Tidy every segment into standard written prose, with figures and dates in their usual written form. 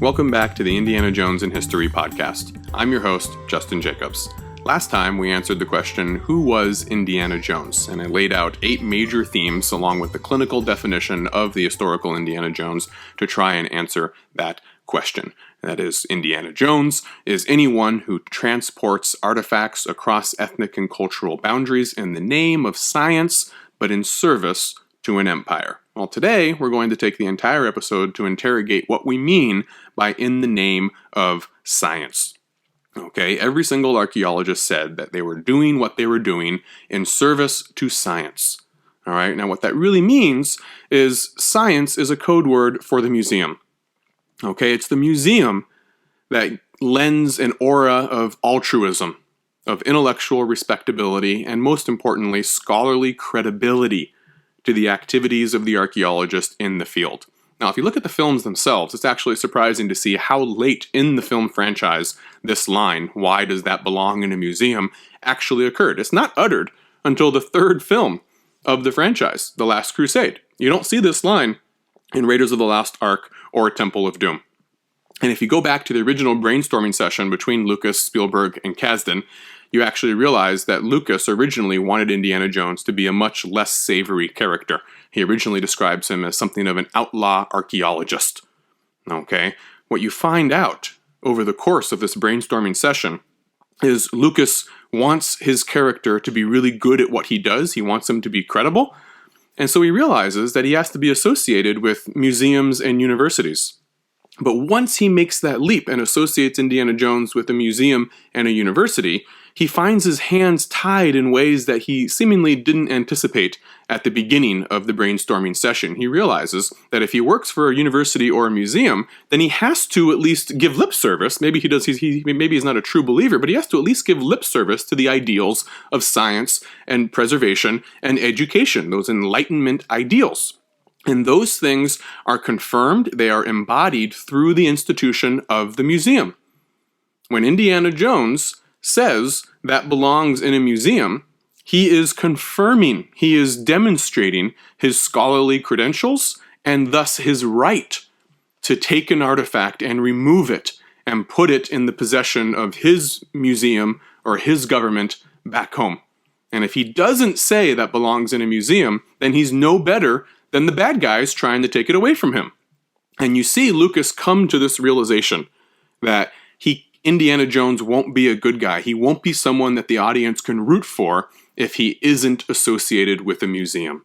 Welcome back to the Indiana Jones in History podcast. I'm your host, Justin Jacobs. Last time we answered the question, who was Indiana Jones? And I laid out 8 major themes along with the clinical definition of the historical Indiana Jones to try and answer that question. That is, Indiana Jones is anyone who transports artifacts across ethnic and cultural boundaries in the name of science, but in service to an empire. Well, today we're going to take the entire episode to interrogate what we mean by in the name of science. Okay, every single archaeologist said that they were doing what they were doing in service to science. All right, now what that really means is science is a code word for the museum. Okay, it's the museum that lends an aura of altruism, of intellectual respectability, and most importantly, scholarly credibility to the activities of the archaeologist in the field. Now, if you look at the films themselves, it's actually surprising to see how late in the film franchise this line, "Why does that belong in a museum?" actually occurred. It's not uttered until the 3rd film of the franchise, The Last Crusade. You don't see this line in Raiders of the Lost Ark or Temple of Doom. And if you go back to the original brainstorming session between Lucas, Spielberg, and Kasdan, you actually realize that Lucas originally wanted Indiana Jones to be a much less savory character. He originally describes him as something of an outlaw archaeologist. Okay? What you find out over the course of this brainstorming session is Lucas wants his character to be really good at what he does. He wants him to be credible. And so he realizes that he has to be associated with museums and universities. But once he makes that leap and associates Indiana Jones with a museum and a university, he finds his hands tied in ways that he seemingly didn't anticipate at the beginning of the brainstorming session. He realizes that if he works for a university or a museum, then he has to at least give lip service. Maybe maybe he's not a true believer, but he has to at least give lip service to the ideals of science and preservation and education, those Enlightenment ideals. And those things are confirmed, they are embodied through the institution of the museum. When Indiana Jones says that belongs in a museum, he is confirming, he is demonstrating his scholarly credentials and thus his right to take an artifact and remove it and put it in the possession of his museum or his government back home. And if he doesn't say that belongs in a museum, then he's no better than the bad guys trying to take it away from him. And you see Lucas come to this realization that Indiana Jones won't be a good guy. He won't be someone that the audience can root for if he isn't associated with a museum.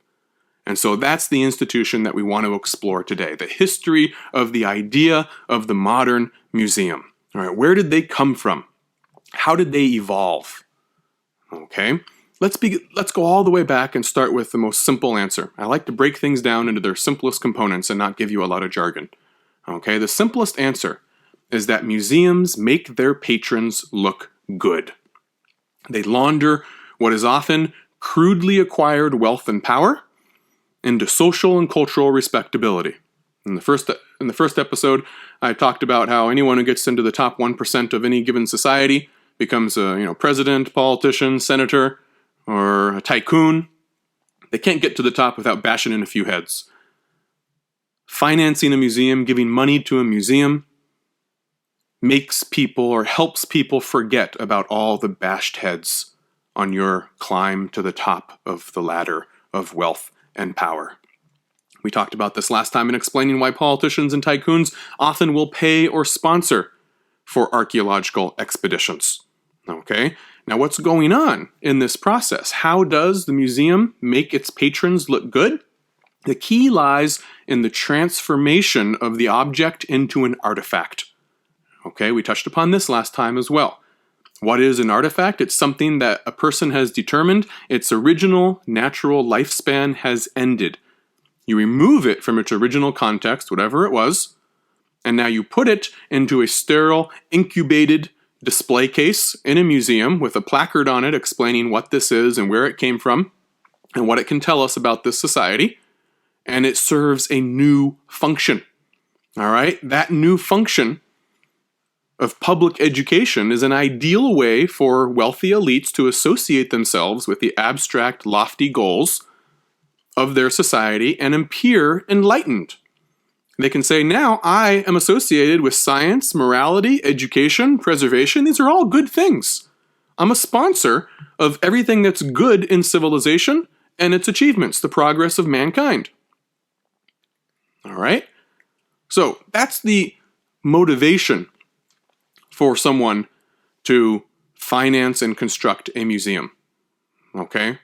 And so that's the institution that we want to explore today, the history of the idea of the modern museum. All right, where did they come from? How did they evolve? Okay, let's go all the way back and start with the most simple answer. I like to break things down into their simplest components and not give you a lot of jargon. Okay, the simplest answer is that museums make their patrons look good. They launder what is often crudely acquired wealth and power into social and cultural respectability. In the first episode, I talked about how anyone who gets into the top 1% of any given society becomes a president, politician, senator, or a tycoon. They can't get to the top without bashing in a few heads. Financing a museum, giving money to a museum, makes people or helps people forget about all the bashed heads on your climb to the top of the ladder of wealth and power. We talked about this last time in explaining why politicians and tycoons often will pay or sponsor for archaeological expeditions. Okay, now what's going on in this process? How does the museum make its patrons look good? The key lies in the transformation of the object into an artifact. Okay, we touched upon this last time as well. What is an artifact? It's something that a person has determined its original natural lifespan has ended. You remove it from its original context, whatever it was, and now you put it into a sterile, incubated display case in a museum with a placard on it explaining what this is and where it came from and what it can tell us about this society, and it serves a new function. All right, that new function of public education is an ideal way for wealthy elites to associate themselves with the abstract, lofty goals of their society and appear enlightened. They can say, now I am associated with science, morality, education, preservation. These are all good things. I'm a sponsor of everything that's good in civilization and its achievements, the progress of mankind. All right? So that's the motivation for someone to finance and construct a museum. Okay?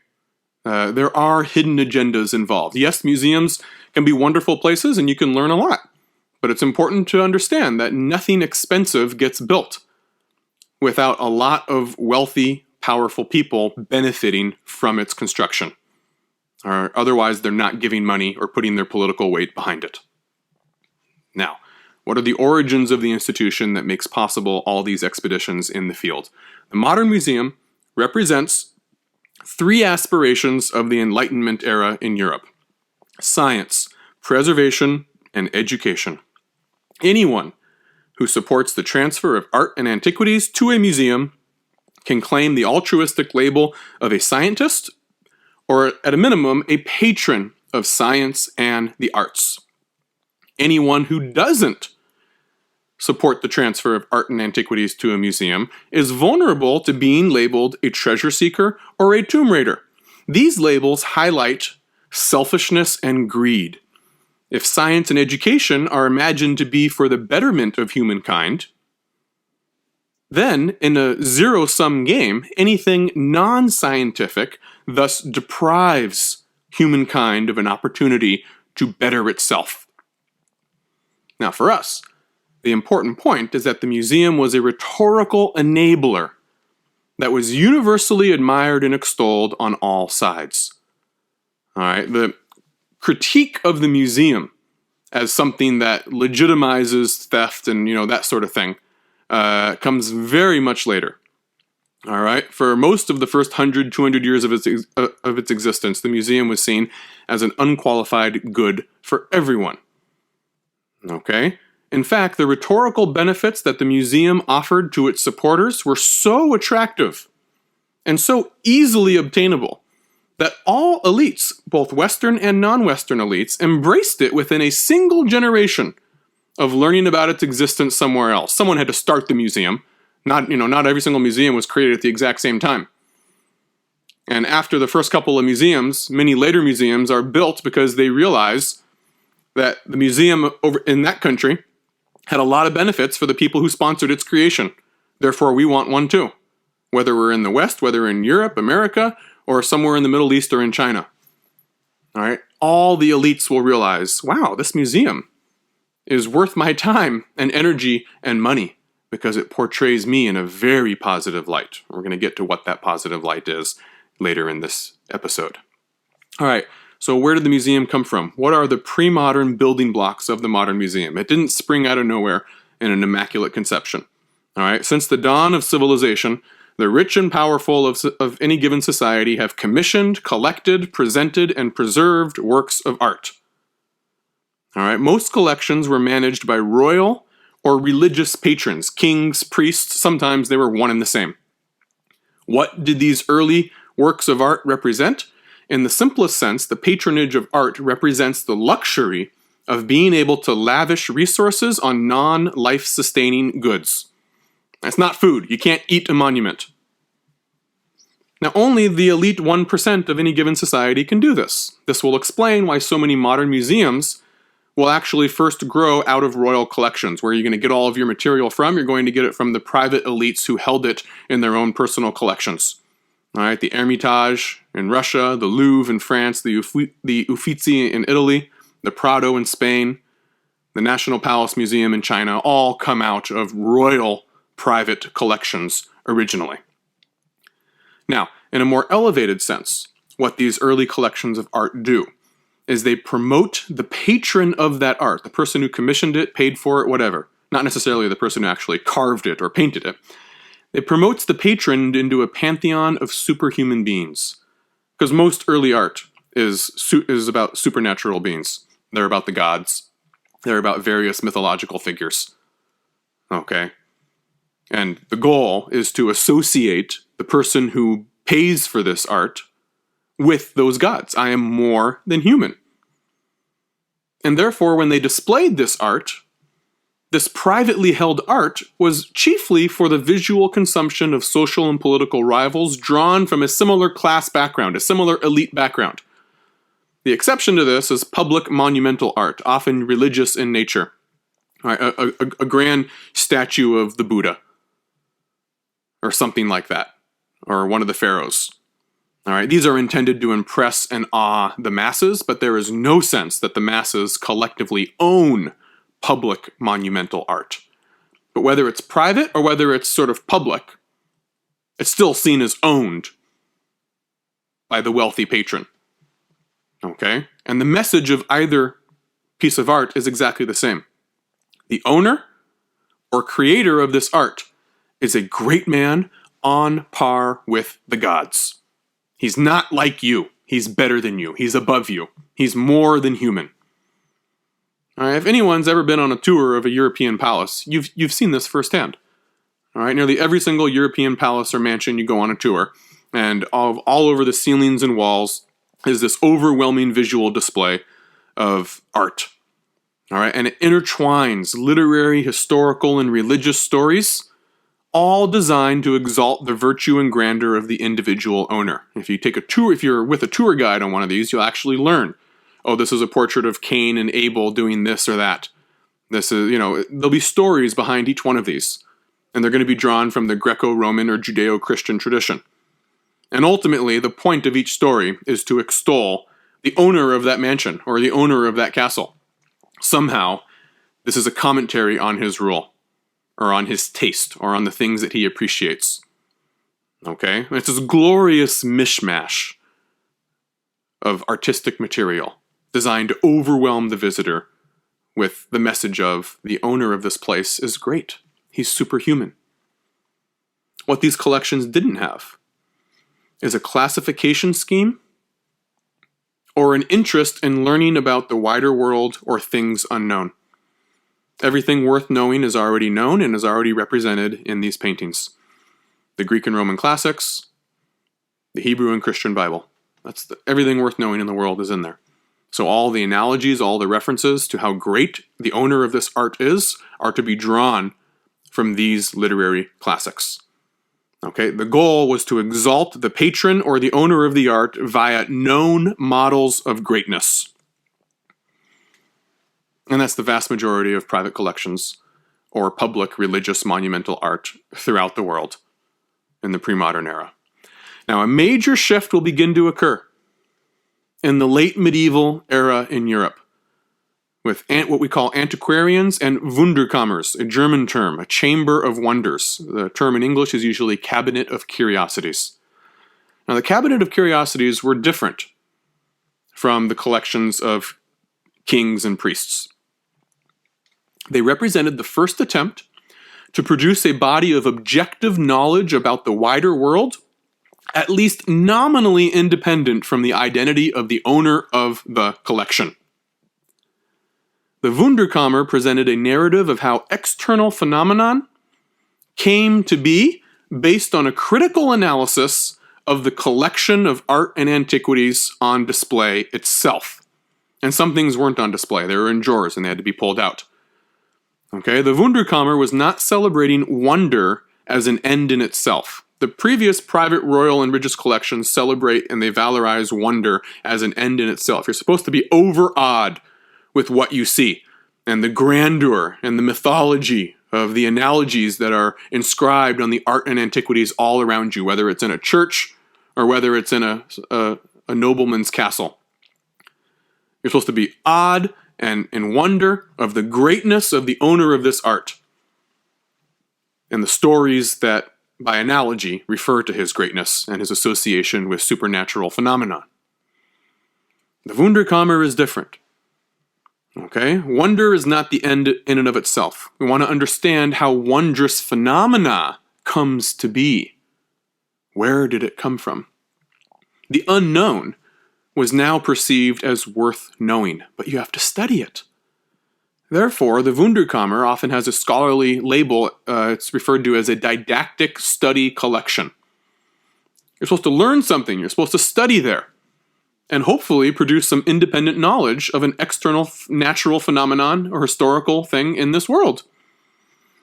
There are hidden agendas involved. Yes, museums can be wonderful places and you can learn a lot. But it's important to understand that nothing expensive gets built without a lot of wealthy, powerful people benefiting from its construction. Or otherwise, they're not giving money or putting their political weight behind it. Now, what are the origins of the institution that makes possible all these expeditions in the field? The modern museum represents three aspirations of the Enlightenment era in Europe: science, preservation, and education. Anyone who supports the transfer of art and antiquities to a museum can claim the altruistic label of a scientist, or at a minimum, a patron of science and the arts. Anyone who doesn't support the transfer of art and antiquities to a museum is vulnerable to being labeled a treasure seeker or a tomb raider. These labels highlight selfishness and greed. If science and education are imagined to be for the betterment of humankind, then in a zero-sum game, anything non-scientific thus deprives humankind of an opportunity to better itself. Now for us, the important point is that the museum was a rhetorical enabler that was universally admired and extolled on all sides. All right, the critique of the museum as something that legitimizes theft and that sort of thing comes very much later. All right, for most of the first 100, 200 years of its existence, the museum was seen as an unqualified good for everyone. Okay? In fact, the rhetorical benefits that the museum offered to its supporters were so attractive and so easily obtainable that all elites, both Western and non-Western elites, embraced it within a single generation of learning about its existence somewhere else. Someone had to start the museum. Not every single museum was created at the exact same time. And after the first couple of museums, many later museums are built because they realize that the museum over in that country had a lot of benefits for the people who sponsored its creation. Therefore, we want one too. Whether we're in the West, whether in Europe, America, or somewhere in the Middle East or in China. All right, all the elites will realize, wow, this museum is worth my time and energy and money because it portrays me in a very positive light. We're going to get to what that positive light is later in this episode. All right. So where did the museum come from? What are the pre-modern building blocks of the modern museum? It didn't spring out of nowhere in an immaculate conception. All right. Since the dawn of civilization, the rich and powerful of any given society have commissioned, collected, presented, and preserved works of art. All right. Most collections were managed by royal or religious patrons, kings, priests. Sometimes they were one and the same. What did these early works of art represent? In the simplest sense, the patronage of art represents the luxury of being able to lavish resources on non-life-sustaining goods. That's not food. You can't eat a monument. Now, only the elite 1% of any given society can do this. This will explain why so many modern museums will actually first grow out of royal collections. Where you're going to get all of your material from, you're going to get it from the private elites who held it in their own personal collections. All right, the Hermitage in Russia, the Louvre in France, the Uffizi in Italy, the Prado in Spain, the National Palace Museum in China, all come out of royal private collections originally. Now, in a more elevated sense, what these early collections of art do is they promote the patron of that art, the person who commissioned it, paid for it, whatever. Not necessarily the person who actually carved it or painted it. It promotes the patron into a pantheon of superhuman beings. Because most early art is about supernatural beings. They're about the gods. They're about various mythological figures. Okay? And the goal is to associate the person who pays for this art with those gods. I am more than human. And therefore, when they displayed this art, this privately held art was chiefly for the visual consumption of social and political rivals drawn from a similar class background, a similar elite background. The exception to this is public monumental art, often religious in nature. All right, a grand statue of the Buddha, or something like that, or one of the pharaohs. All right, these are intended to impress and awe the masses, but there is no sense that the masses collectively own public monumental art. But whether it's private or whether it's sort of public, it's still seen as owned by the wealthy patron. Okay? And the message of either piece of art is exactly the same. The owner or creator of this art is a great man on par with the gods. He's not like you. He's better than you. He's above you. He's more than human. All right, if anyone's ever been on a tour of a European palace, you've seen this firsthand. All right, nearly every single European palace or mansion you go on a tour, and all over the ceilings and walls is this overwhelming visual display of art. All right, and it intertwines literary, historical, and religious stories, all designed to exalt the virtue and grandeur of the individual owner. If you take a tour, if you're with a tour guide on one of these, you'll actually learn, oh, this is a portrait of Cain and Abel doing this or that. This is, there'll be stories behind each one of these, and they're going to be drawn from the Greco-Roman or Judeo-Christian tradition. And ultimately, the point of each story is to extol the owner of that mansion or the owner of that castle. Somehow, this is a commentary on his rule, or on his taste, or on the things that he appreciates. Okay? It's this glorious mishmash of artistic material designed to overwhelm the visitor with the message of the owner of this place is great. He's superhuman. What these collections didn't have is a classification scheme or an interest in learning about the wider world or things unknown. Everything worth knowing is already known and is already represented in these paintings. The Greek and Roman classics, the Hebrew and Christian Bible. Everything worth knowing in the world is in there. So all the analogies, all the references to how great the owner of this art is are to be drawn from these literary classics. Okay, the goal was to exalt the patron or the owner of the art via known models of greatness. And that's the vast majority of private collections or public religious monumental art throughout the world in the pre-modern era. Now, a major shift will begin to occur in the late medieval era in Europe with what we call antiquarians and Wunderkammers, a German term, a chamber of wonders. The term in English is usually cabinet of curiosities. Now, the cabinet of curiosities were different from the collections of kings and priests. They represented the first attempt to produce a body of objective knowledge about the wider world, at least nominally independent from the identity of the owner of the collection. The Wunderkammer presented a narrative of how external phenomenon came to be based on a critical analysis of the collection of art and antiquities on display itself. And some things weren't on display. They were in drawers and they had to be pulled out. Okay, the Wunderkammer was not celebrating wonder as an end in itself. The previous private, royal, and religious collections celebrate and they valorize wonder as an end in itself. You're supposed to be overawed with what you see and the grandeur and the mythology of the analogies that are inscribed on the art and antiquities all around you, whether it's in a church or whether it's in a nobleman's castle. You're supposed to be awed and in wonder of the greatness of the owner of this art and the stories that, by analogy, refer to his greatness and his association with supernatural phenomena. The Wunderkammer is different. Okay? Wonder is not the end in and of itself. We want to understand how wondrous phenomena comes to be. Where did it come from? The unknown was now perceived as worth knowing, but you have to study it. Therefore, the Wunderkammer often has a scholarly label. It's referred to as a didactic study collection. You're supposed to learn something. You're supposed to study there. and hopefully produce some independent knowledge of an external natural phenomenon or historical thing in this world.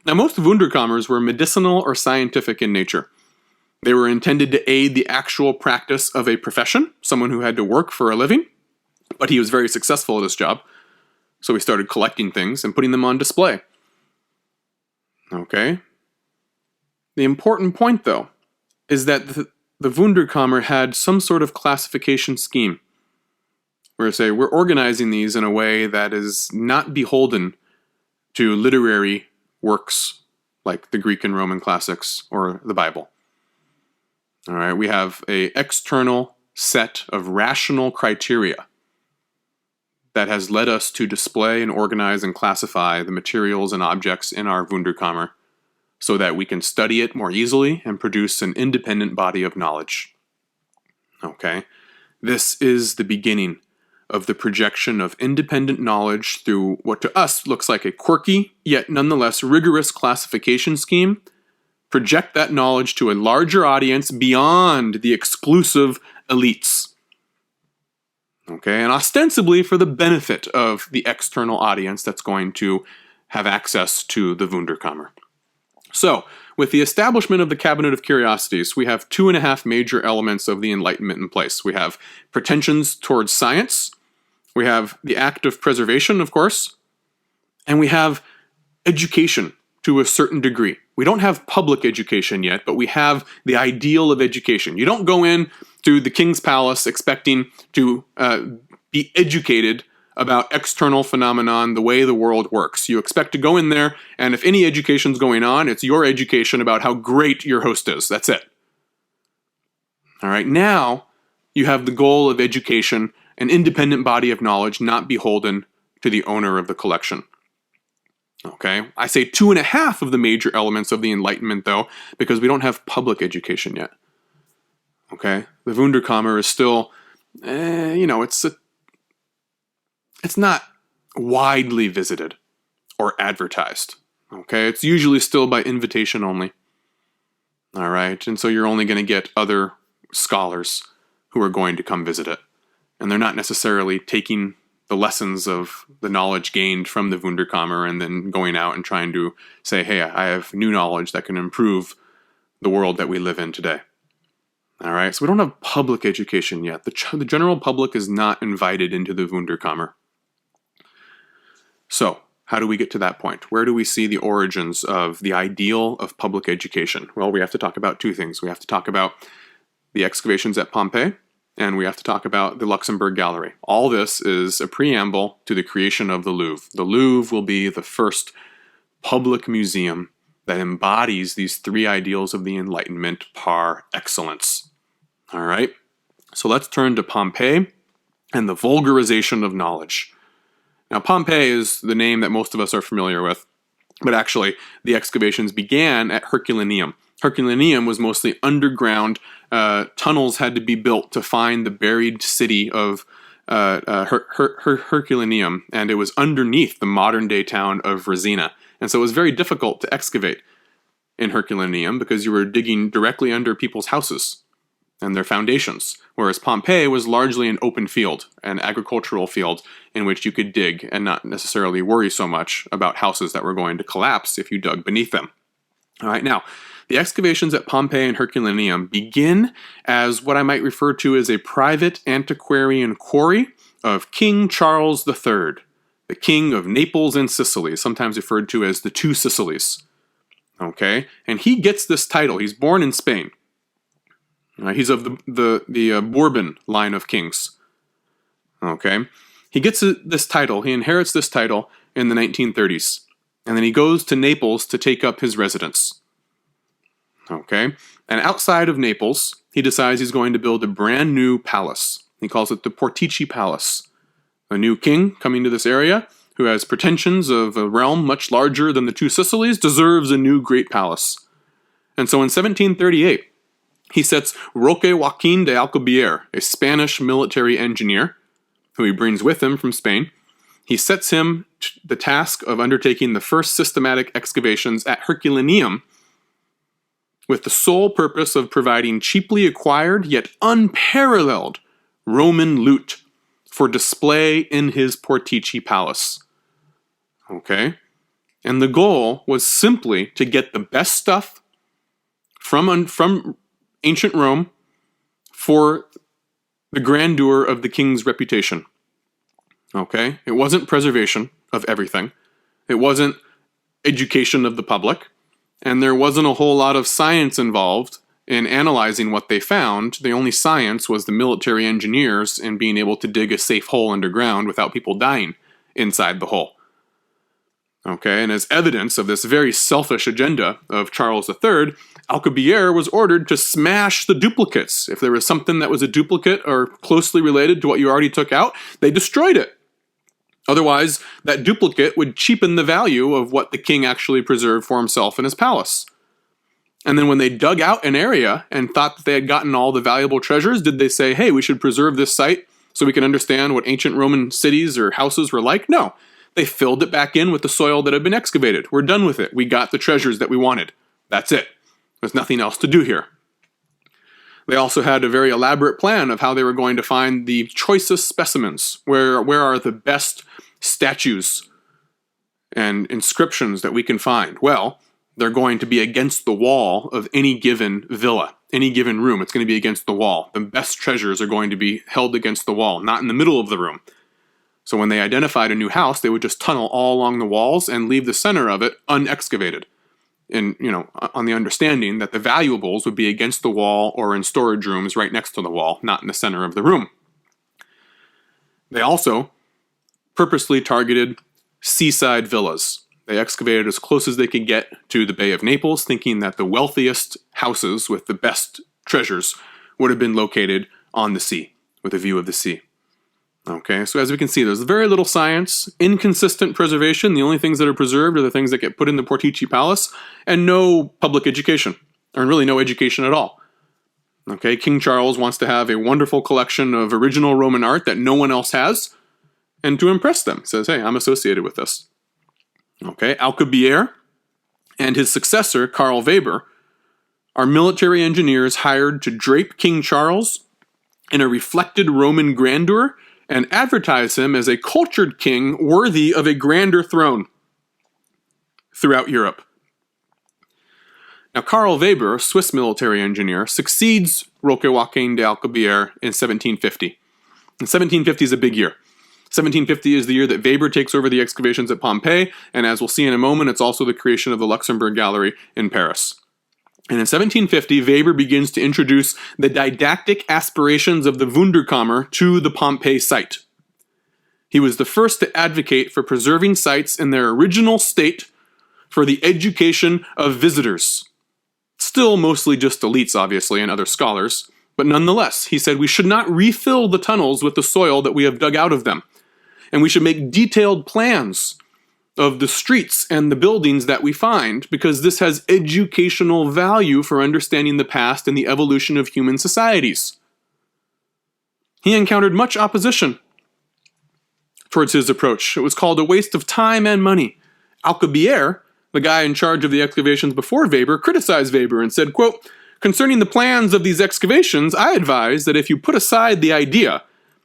Now, most Wunderkammers were medicinal or scientific in nature. They were intended to aid the actual practice of a profession, someone who had to work for a living, but he was very successful at his job, so he started collecting things and putting them on display. Okay? The important point, though, is that the Wunderkammer had some sort of classification scheme. Where say we're organizing these in a way that is not beholden to literary works like the Greek and Roman classics or the Bible. All right, we have an external set of rational criteria that has led us to display and organize and classify the materials and objects in our Wunderkammer so that we can study it more easily and produce an independent body of knowledge. Okay, this is the beginning of the projection of independent knowledge through what to us looks like a quirky, yet nonetheless rigorous classification scheme. Project that knowledge to a larger audience beyond the exclusive elites. Okay, and ostensibly for the benefit of the external audience that's going to have access to the Wunderkammer. So, with the establishment of the Cabinet of Curiosities, we have 2.5 major elements of the Enlightenment in place. We have pretensions towards science, we have the act of preservation, of course, and we have education to a certain degree. We don't have public education yet, but we have the ideal of education. You don't go in to the king's palace expecting to be educated about external phenomenon, the way the world works. You expect to go in there, and if any education's going on, it's your education about how great your host is. That's it. All right, now you have the goal of education, an independent body of knowledge, not beholden to the owner of the collection. Okay, I say 2.5 of the major elements of the Enlightenment, though, because we don't have public education yet. Okay, the Wunderkammer is still, it's not widely visited or advertised. Okay, it's usually still by invitation only. All right, and so you're only going to get other scholars who are going to come visit it. And they're not necessarily taking the lessons of the knowledge gained from the Wunderkammer and then going out and trying to say, hey, I have new knowledge that can improve the world that we live in today. All right, so we don't have public education yet. The general public is not invited into the Wunderkammer. So, how do we get to that point? Where do we see the origins of the ideal of public education? Well, we have to talk about 2 things. We have to talk about the excavations at Pompeii, and we have to talk about the Luxembourg Gallery. All this is a preamble to the creation of the Louvre. The Louvre will be the first public museum that embodies these 3 ideals of the Enlightenment par excellence. All right, so let's turn to Pompeii and the vulgarization of knowledge. Now, Pompeii is the name that most of us are familiar with, but actually the excavations began at Herculaneum. Herculaneum was mostly underground. Tunnels had to be built to find the buried city of Herculaneum, and it was underneath the modern-day town of Resina. And so it was very difficult to excavate in Herculaneum because you were digging directly under people's houses and their foundations, whereas Pompeii was largely an open field, an agricultural field in which you could dig and not necessarily worry so much about houses that were going to collapse if you dug beneath them. All right, now, the excavations at Pompeii and Herculaneum begin as what I might refer to as a private antiquarian quarry of King Charles III, the king of Naples and Sicily, sometimes referred to as the Two Sicilies. Okay, and he gets this title. He's born in Spain. He's of the Bourbon line of kings. Okay, he gets this title. He inherits this title in the 1930s, and then he goes to Naples to take up his residence. Okay, and outside of Naples, he decides he's going to build a brand new palace. He calls it the Portici Palace. A new king coming to this area, who has pretensions of a realm much larger than the Two Sicilies, deserves a new great palace. And so in 1738, he sets Roque Joaquin de Alcubierre, a Spanish military engineer, who he brings with him from Spain. He sets him the task of undertaking the first systematic excavations at Herculaneum, with the sole purpose of providing cheaply acquired yet unparalleled Roman loot for display in his Portici palace. Okay? And the goal was simply to get the best stuff from ancient Rome for the grandeur of the king's reputation. Okay? It wasn't preservation of everything. It wasn't education of the public. And there wasn't a whole lot of science involved in analyzing what they found. The only science was the military engineers and being able to dig a safe hole underground without people dying inside the hole. Okay, and as evidence of this very selfish agenda of Charles III, Alcubierre was ordered to smash the duplicates. If there was something that was a duplicate or closely related to what you already took out, they destroyed it. Otherwise, that duplicate would cheapen the value of what the king actually preserved for himself in his palace. And then when they dug out an area and thought that they had gotten all the valuable treasures, did they say, hey, we should preserve this site so we can understand what ancient Roman cities or houses were like? No. They filled it back in with the soil that had been excavated. We're done with it. We got the treasures that we wanted. That's it. There's nothing else to do here. They also had a very elaborate plan of how they were going to find the choicest specimens. Where are the best statues and inscriptions that we can find? Well, they're going to be against the wall of any given villa, any given room. It's going to be against the wall. The best treasures are going to be held against the wall, not in the middle of the room. So when they identified a new house, they would just tunnel all along the walls and leave the center of it unexcavated. And, on the understanding that the valuables would be against the wall or in storage rooms right next to the wall, not in the center of the room. They also purposely targeted seaside villas. They excavated as close as they could get to the Bay of Naples, thinking that the wealthiest houses with the best treasures would have been located on the sea, with a view of the sea. Okay, so as we can see, there's very little science, inconsistent preservation. The only things that are preserved are the things that get put in the Portici Palace, and no public education, or really no education at all. Okay, King Charles wants to have a wonderful collection of original Roman art that no one else has, and to impress them, says, hey, I'm associated with this. Okay, Alcubierre and his successor, Karl Weber, are military engineers hired to drape King Charles in a reflected Roman grandeur and advertise him as a cultured king worthy of a grander throne throughout Europe. Now, Karl Weber, a Swiss military engineer, succeeds Roque Joaquin de Alcubierre in 1750. And 1750 is a big year. 1750 is the year that Weber takes over the excavations at Pompeii, and as we'll see in a moment, it's also the creation of the Luxembourg Gallery in Paris. And in 1750, Weber begins to introduce the didactic aspirations of the Wunderkammer to the Pompeii site. He was the first to advocate for preserving sites in their original state for the education of visitors. Still mostly just elites, obviously, and other scholars, but nonetheless, he said we should not refill the tunnels with the soil that we have dug out of them, and we should make detailed plans of the streets and the buildings that we find, because this has educational value for understanding the past and the evolution of human societies. He encountered much opposition towards his approach. It was called a waste of time and money. Alcubierre, the guy in charge of the excavations before Weber, criticized Weber and said, quote, concerning the plans of these excavations, I advise that if you put aside the idea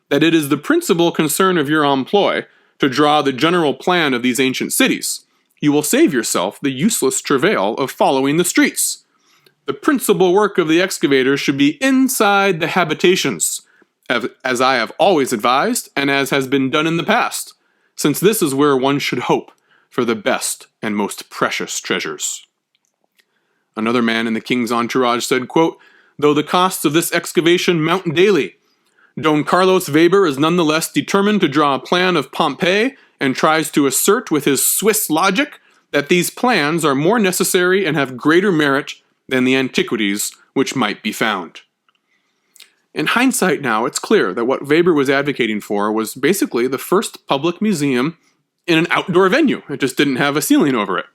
that it is the principal concern of your employ to draw the general plan of these ancient cities, you will save yourself the useless travail of following the streets. The principal work of the excavators should be inside the habitations, as I have always advised, and as has been done in the past, since this is where one should hope for the best and most precious treasures. Another man in the king's entourage said, quote, though the costs of this excavation mount daily, Don Carlos Weber is nonetheless determined to draw a plan of Pompeii and tries to assert with his Swiss logic that these plans are more necessary and have greater merit than the antiquities which might be found. In hindsight now, it's clear that what Weber was advocating for was basically the first public museum in an outdoor venue. It just didn't have a ceiling over it.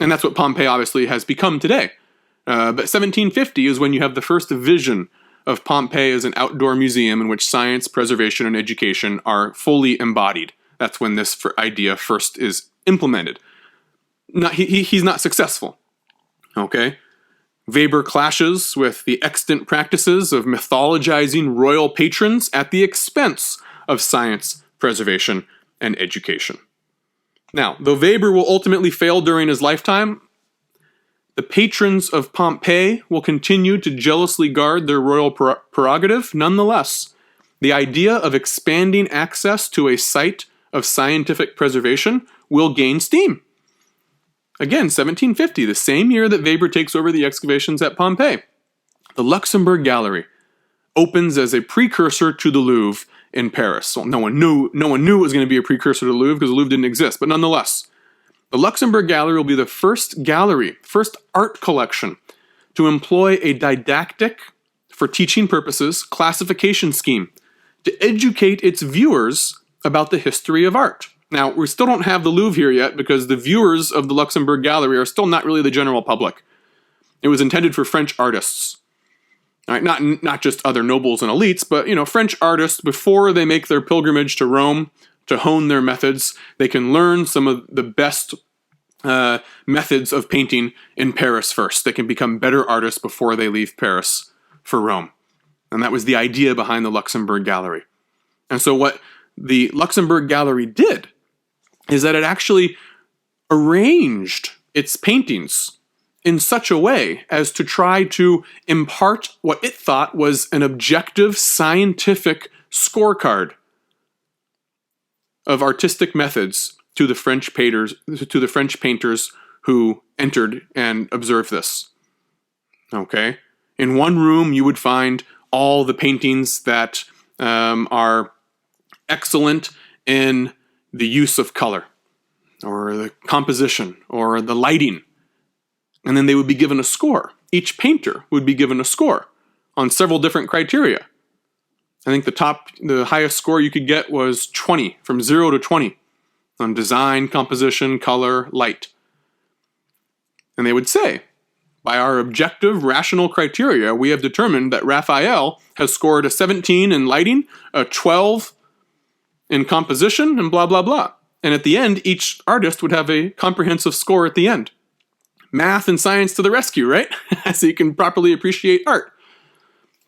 And that's what Pompeii obviously has become today. But 1750 is when you have the first vision of Pompeii as an outdoor museum in which science, preservation, and education are fully embodied. That's when this idea first is implemented. He's not successful. Okay? Weber clashes with the extant practices of mythologizing royal patrons at the expense of science, preservation, and education. Now, though Weber will ultimately fail during his lifetime, the patrons of Pompeii will continue to jealously guard their royal prerogative nonetheless. The idea of expanding access to a site of scientific preservation will gain steam. Again, 1750, the same year that Weber takes over the excavations at Pompeii. The Luxembourg Gallery opens as a precursor to the Louvre in Paris. Well, no one knew it was going to be a precursor to the Louvre because the Louvre didn't exist, but nonetheless, the Luxembourg Gallery will be the first art collection to employ a didactic, for teaching purposes, classification scheme to educate its viewers about the history of art. Now, we still don't have the Louvre here yet because the viewers of the Luxembourg Gallery are still not really the general public. It was intended for French artists. All right, not just other nobles and elites, but French artists, before they make their pilgrimage to Rome to hone their methods, they can learn some of the best methods of painting in Paris first. They can become better artists before they leave Paris for Rome. And that was the idea behind the Luxembourg Gallery. And so what the Luxembourg Gallery did is that it actually arranged its paintings in such a way as to try to impart what it thought was an objective scientific scorecard of artistic methods to the French painters who entered and observed this. Okay? In one room, you would find all the paintings that are excellent in the use of color, or the composition, or the lighting. And then they would be given a score. Each painter would be given a score on several different criteria. I think the highest score you could get was 20, from 0 to 20, on design, composition, color, light. And they would say, by our objective, rational criteria, we have determined that Raphael has scored a 17 in lighting, a 12 in composition, and blah, blah, blah. And at the end, each artist would have a comprehensive score at the end. Math and science to the rescue, right? So you can properly appreciate art.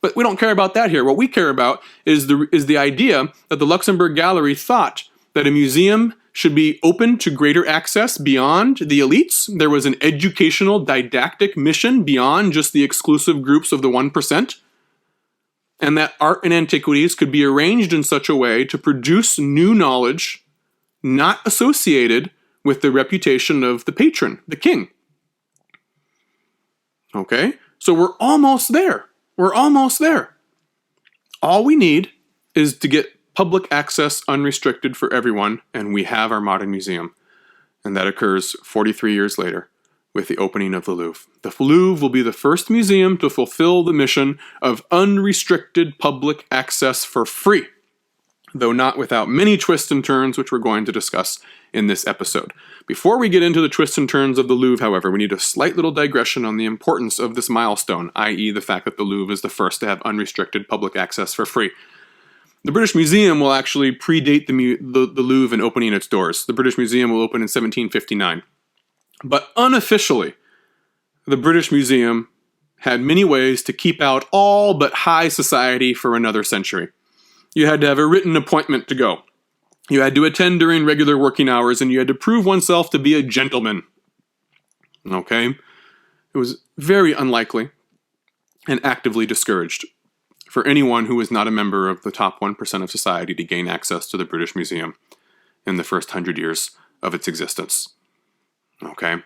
But we don't care about that here. What we care about is the idea that the Luxembourg Gallery thought that a museum should be open to greater access beyond the elites. There was an educational, didactic mission beyond just the exclusive groups of the 1%. And that art and antiquities could be arranged in such a way to produce new knowledge not associated with the reputation of the patron, the king. Okay? So we're almost there. We're almost there. All we need is to get public access unrestricted for everyone, and we have our modern museum. And that occurs 43 years later with the opening of the Louvre. The Louvre will be the first museum to fulfill the mission of unrestricted public access for free, though not without many twists and turns, which we're going to discuss in this episode. Before we get into the twists and turns of the Louvre, however, we need a slight little digression on the importance of this milestone, i.e. the fact that the Louvre is the first to have unrestricted public access for free. The British Museum will actually predate the Louvre in opening its doors. The British Museum will open in 1759. But unofficially, the British Museum had many ways to keep out all but high society for another century. You had to have a written appointment to go. You had to attend during regular working hours, and you had to prove oneself to be a gentleman. Okay? It was very unlikely and actively discouraged for anyone who was not a member of the top 1% of society to gain access to the British Museum in the first 100 years of its existence. Okay?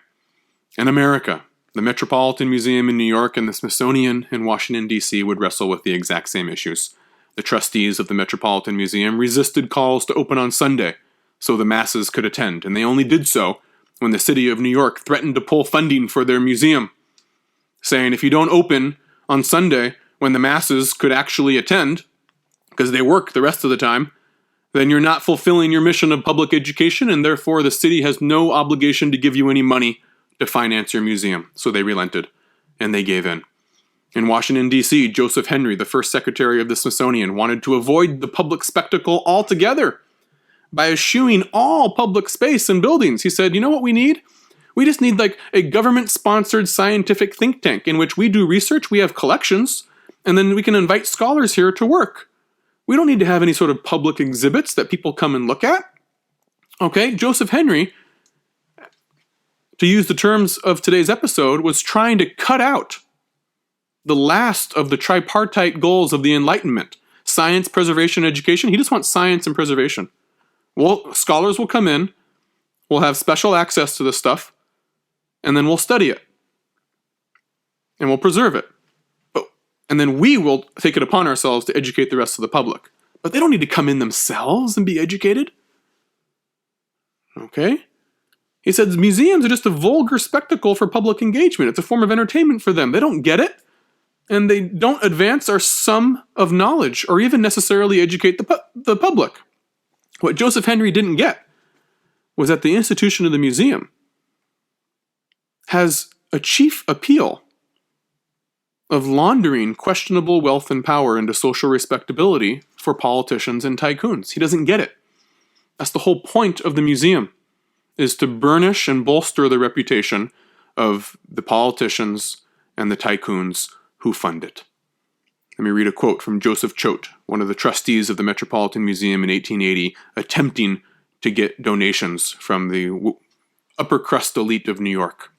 In America, the Metropolitan Museum in New York and the Smithsonian in Washington, D.C. would wrestle with the exact same issues. The trustees of the Metropolitan Museum resisted calls to open on Sunday so the masses could attend, and they only did so when the city of New York threatened to pull funding for their museum, saying if you don't open on Sunday when the masses could actually attend, because they work the rest of the time, then you're not fulfilling your mission of public education, and therefore the city has no obligation to give you any money to finance your museum. So they relented, and they gave in. In Washington, D.C., Joseph Henry, the first secretary of the Smithsonian, wanted to avoid the public spectacle altogether by eschewing all public space and buildings. He said, you know what we need? We just need like a government-sponsored scientific think tank in which we do research, we have collections, and then we can invite scholars here to work. We don't need to have any sort of public exhibits that people come and look at. Okay, Joseph Henry, to use the terms of today's episode, was trying to cut out the last of the tripartite goals of the Enlightenment. Science, preservation, education. He just wants science and preservation. Well, scholars will come in, we'll have special access to this stuff, and then we'll study it. And we'll preserve it. And then we will take it upon ourselves to educate the rest of the public. But they don't need to come in themselves and be educated. Okay? He says museums are just a vulgar spectacle for public engagement. It's a form of entertainment for them. They don't get it. And they don't advance our sum of knowledge or even necessarily educate the public. What Joseph Henry didn't get was that the institution of the museum has a chief appeal of laundering questionable wealth and power into social respectability for politicians and tycoons. He doesn't get it. That's the whole point of the museum, is to burnish and bolster the reputation of the politicians and the tycoons who fund it. Let me read a quote from Joseph Choate, one of the trustees of the Metropolitan Museum in 1880, attempting to get donations from the upper crust elite of New York.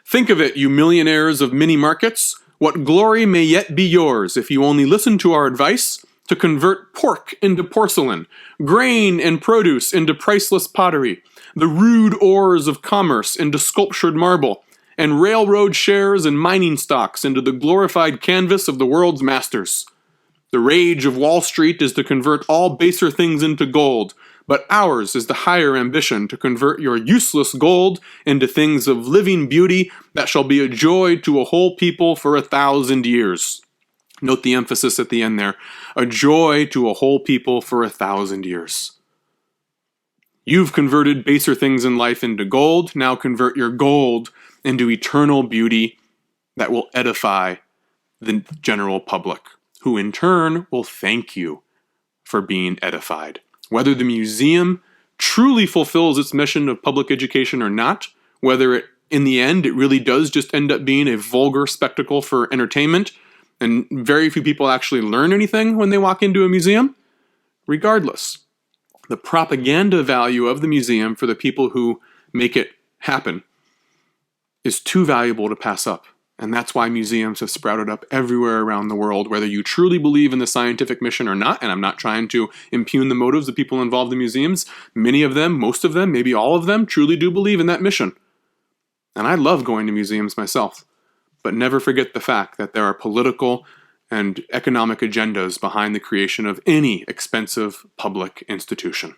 "Think of it, you millionaires of mini markets. What glory may yet be yours if you only listen to our advice to convert pork into porcelain, grain and produce into priceless pottery, the rude ores of commerce into sculptured marble, and railroad shares and mining stocks into the glorified canvas of the world's masters. The rage of Wall Street is to convert all baser things into gold, but ours is the higher ambition to convert your useless gold into things of living beauty that shall be a joy to a whole people for 1,000 years. Note the emphasis at the end there. A joy to a whole people for 1,000 years. You've converted baser things in life into gold. Now convert your gold into eternal beauty that will edify the general public, who in turn will thank you for being edified. Whether the museum truly fulfills its mission of public education or not, whether in the end it really does just end up being a vulgar spectacle for entertainment, and very few people actually learn anything when they walk into a museum, regardless, the propaganda value of the museum for the people who make it happen is too valuable to pass up. And that's why museums have sprouted up everywhere around the world, whether you truly believe in the scientific mission or not. And I'm not trying to impugn the motives of people involved in museums. Many of them, most of them, maybe all of them, truly do believe in that mission. And I love going to museums myself. But never forget the fact that there are political and economic agendas behind the creation of any expensive public institution.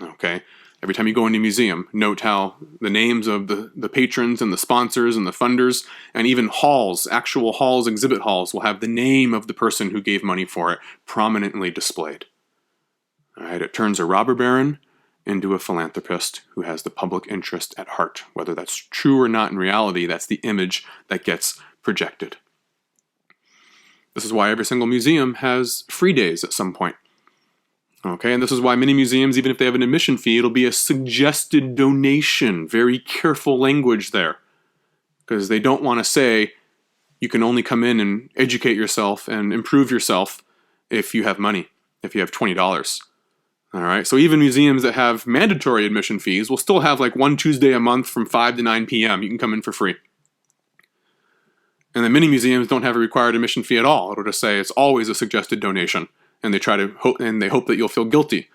Okay? Every time you go into a museum, note how the names of the patrons and the sponsors and the funders, and even halls, actual halls, exhibit halls, will have the name of the person who gave money for it prominently displayed. All right, it turns a robber baron into a philanthropist who has the public interest at heart. Whether that's true or not in reality, that's the image that gets projected. This is why every single museum has free days at some point. Okay, and this is why many museums, even if they have an admission fee, it'll be a suggested donation. Very careful language there. Because they don't want to say you can only come in and educate yourself and improve yourself if you have money, if you have $20. All right, so even museums that have mandatory admission fees will still have like one Tuesday a month from 5 to 9 p.m. You can come in for free. And then many museums don't have a required admission fee at all. It'll just say it's always a suggested donation. And they hope that you'll feel guilty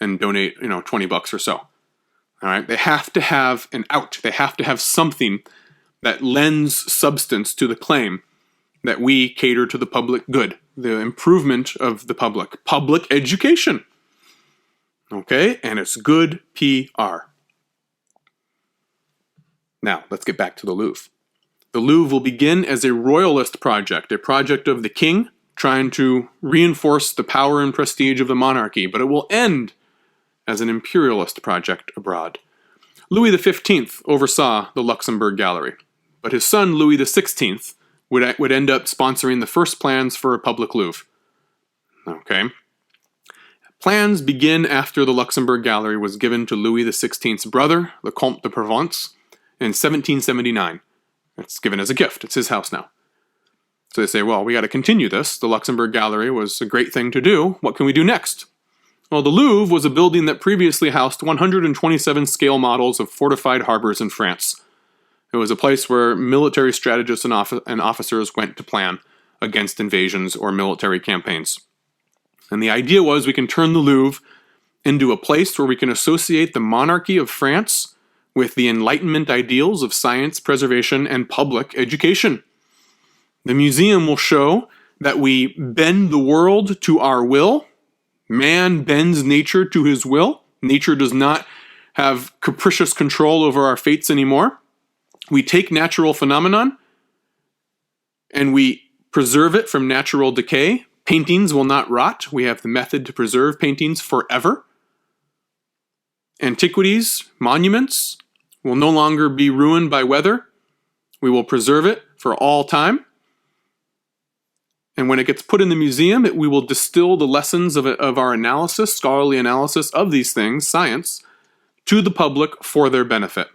and donate, $20 or so. All right. They have to have an out. They have to have something that lends substance to the claim that we cater to the public good, the improvement of the public education. Okay. And it's good PR. Now let's get back to the Louvre. The Louvre will begin as a royalist project, a project of the king, trying to reinforce the power and prestige of the monarchy, but it will end as an imperialist project abroad. Louis XV oversaw the Luxembourg Gallery, but his son Louis XVI would end up sponsoring the first plans for a public Louvre. Okay. plans begin after the Luxembourg Gallery was given to Louis XVI's brother, the Comte de Provence, in 1779. It's given as a gift. It's his house now. So they say, well, we got to continue this. The Luxembourg Gallery was a great thing to do. What can we do next? Well, the Louvre was a building that previously housed 127 scale models of fortified harbors in France. It was a place where military strategists and officers went to plan against invasions or military campaigns. And the idea was we can turn the Louvre into a place where we can associate the monarchy of France with the Enlightenment ideals of science, preservation, and public education. The museum will show that we bend the world to our will. Man bends nature to his will. Nature does not have capricious control over our fates anymore. We take natural phenomenon and we preserve it from natural decay. Paintings will not rot. We have the method to preserve paintings forever. Antiquities, monuments, will no longer be ruined by weather. We will preserve it for all time. And when it gets put in the museum, we will distill the lessons of our analysis, scholarly analysis of these things, science, to the public for their benefit.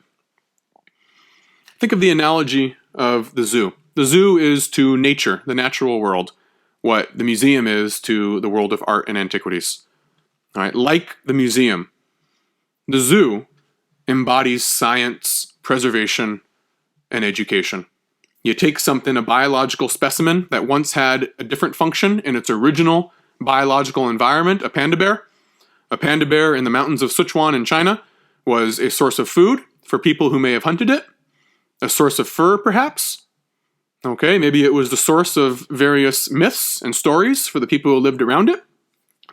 Think of the analogy of the zoo. The zoo is to nature, the natural world, what the museum is to the world of art and antiquities. All right, like the museum, the zoo embodies science, preservation, and education. You take something, a biological specimen that once had a different function in its original biological environment, a panda bear. A panda bear in the mountains of Sichuan in China was a source of food for people who may have hunted it, a source of fur perhaps. Okay, maybe it was the source of various myths and stories for the people who lived around it.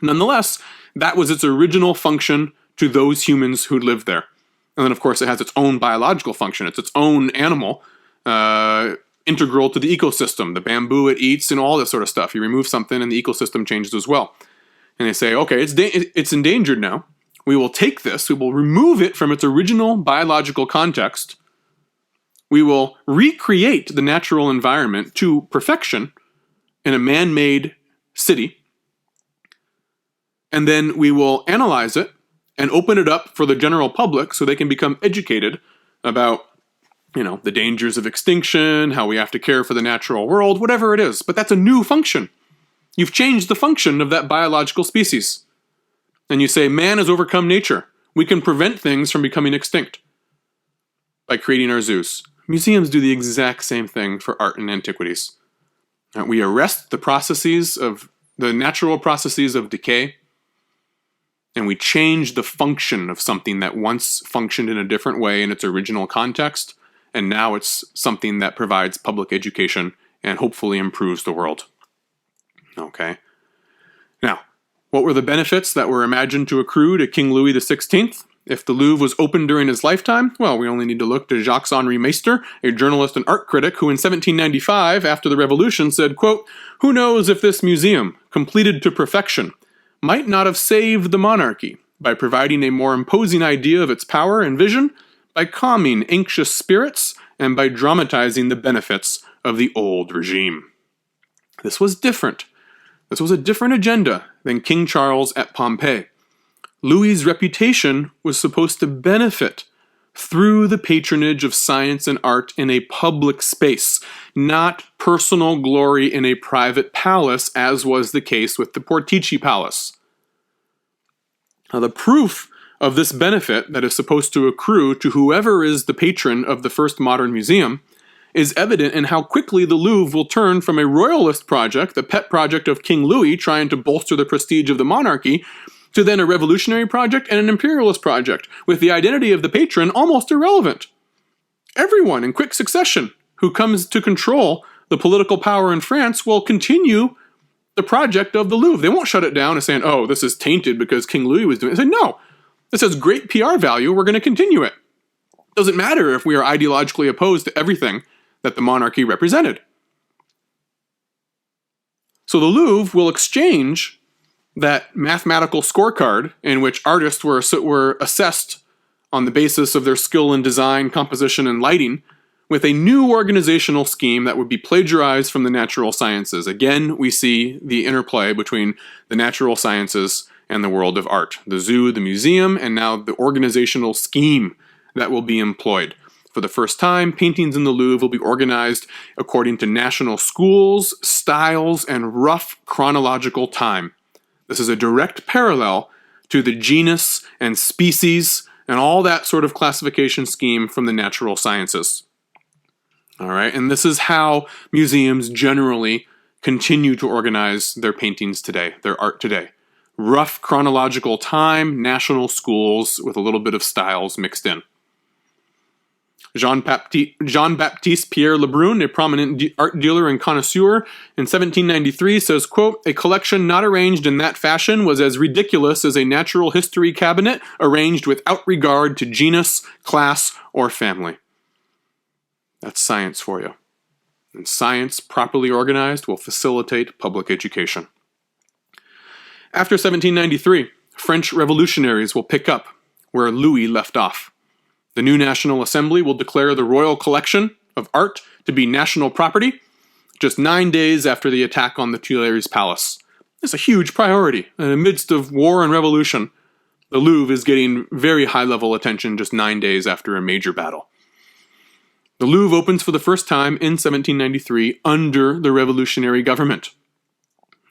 Nonetheless, that was its original function to those humans who lived there. And then, of course, it has its own biological function. It's its own animal, integral to the ecosystem. The bamboo it eats and all this sort of stuff. You remove something and the ecosystem changes as well. And they say, okay, it's endangered now. We will take this, we will remove it from its original biological context. We will recreate the natural environment to perfection in a man-made city. And then we will analyze it and open it up for the general public so they can become educated about, the dangers of extinction, how we have to care for the natural world, whatever it is. But that's a new function. You've changed the function of that biological species. And you say, man has overcome nature. We can prevent things from becoming extinct by creating our zoos. Museums do the exact same thing for art and antiquities. We arrest the natural processes of decay, and we change the function of something that once functioned in a different way in its original context, and now it's something that provides public education and hopefully improves the world. Okay. Now, what were the benefits that were imagined to accrue to King Louis XVI? If the Louvre was open during his lifetime, well, we only need to look to Jacques-Henri Meister, a journalist and art critic who in 1795, after the Revolution, said, quote, "Who knows if this museum, completed to perfection, might not have saved the monarchy by providing a more imposing idea of its power and vision, by calming anxious spirits, and by dramatizing the benefits of the old regime." This was different. This was a different agenda than King Charles at Pompeii. Louis's reputation was supposed to benefit through the patronage of science and art in a public space, not personal glory in a private palace, as was the case with the Portici Palace. Now, the proof of this benefit that is supposed to accrue to whoever is the patron of the first modern museum is evident in how quickly the Louvre will turn from a royalist project, the pet project of King Louis trying to bolster the prestige of the monarchy, to then a revolutionary project and an imperialist project, with the identity of the patron almost irrelevant. Everyone in quick succession who comes to control the political power in France will continue the project of the Louvre. They won't shut it down and saying, oh, this is tainted because King Louis was doing it. They say, no, this has great PR value, we're going to continue it. Doesn't matter if we are ideologically opposed to everything that the monarchy represented. So the Louvre will exchange that mathematical scorecard in which artists were assessed on the basis of their skill in design, composition, and lighting, with a new organizational scheme that would be plagiarized from the natural sciences. Again, we see the interplay between the natural sciences and the world of art. The zoo, the museum, and now the organizational scheme that will be employed. For the first time, paintings in the Louvre will be organized according to national schools, styles, and rough chronological time. This is a direct parallel to the genus and species and all that sort of classification scheme from the natural sciences. All right, and this is how museums generally continue to organize their paintings today, their art today. Rough chronological time, national schools with a little bit of styles mixed in. Jean-Baptiste Pierre Lebrun, a prominent art dealer and connoisseur, in 1793 says, quote, "A collection not arranged in that fashion was as ridiculous as a natural history cabinet arranged without regard to genus, class, or family." That's science for you. And science, properly organized, will facilitate public education. After 1793, French revolutionaries will pick up where Louis left off. The new National Assembly will declare the royal collection of art to be national property just 9 days after the attack on the Tuileries Palace. It's a huge priority. In the midst of war and revolution, the Louvre is getting very high-level attention just 9 days after a major battle. The Louvre opens for the first time in 1793 under the revolutionary government.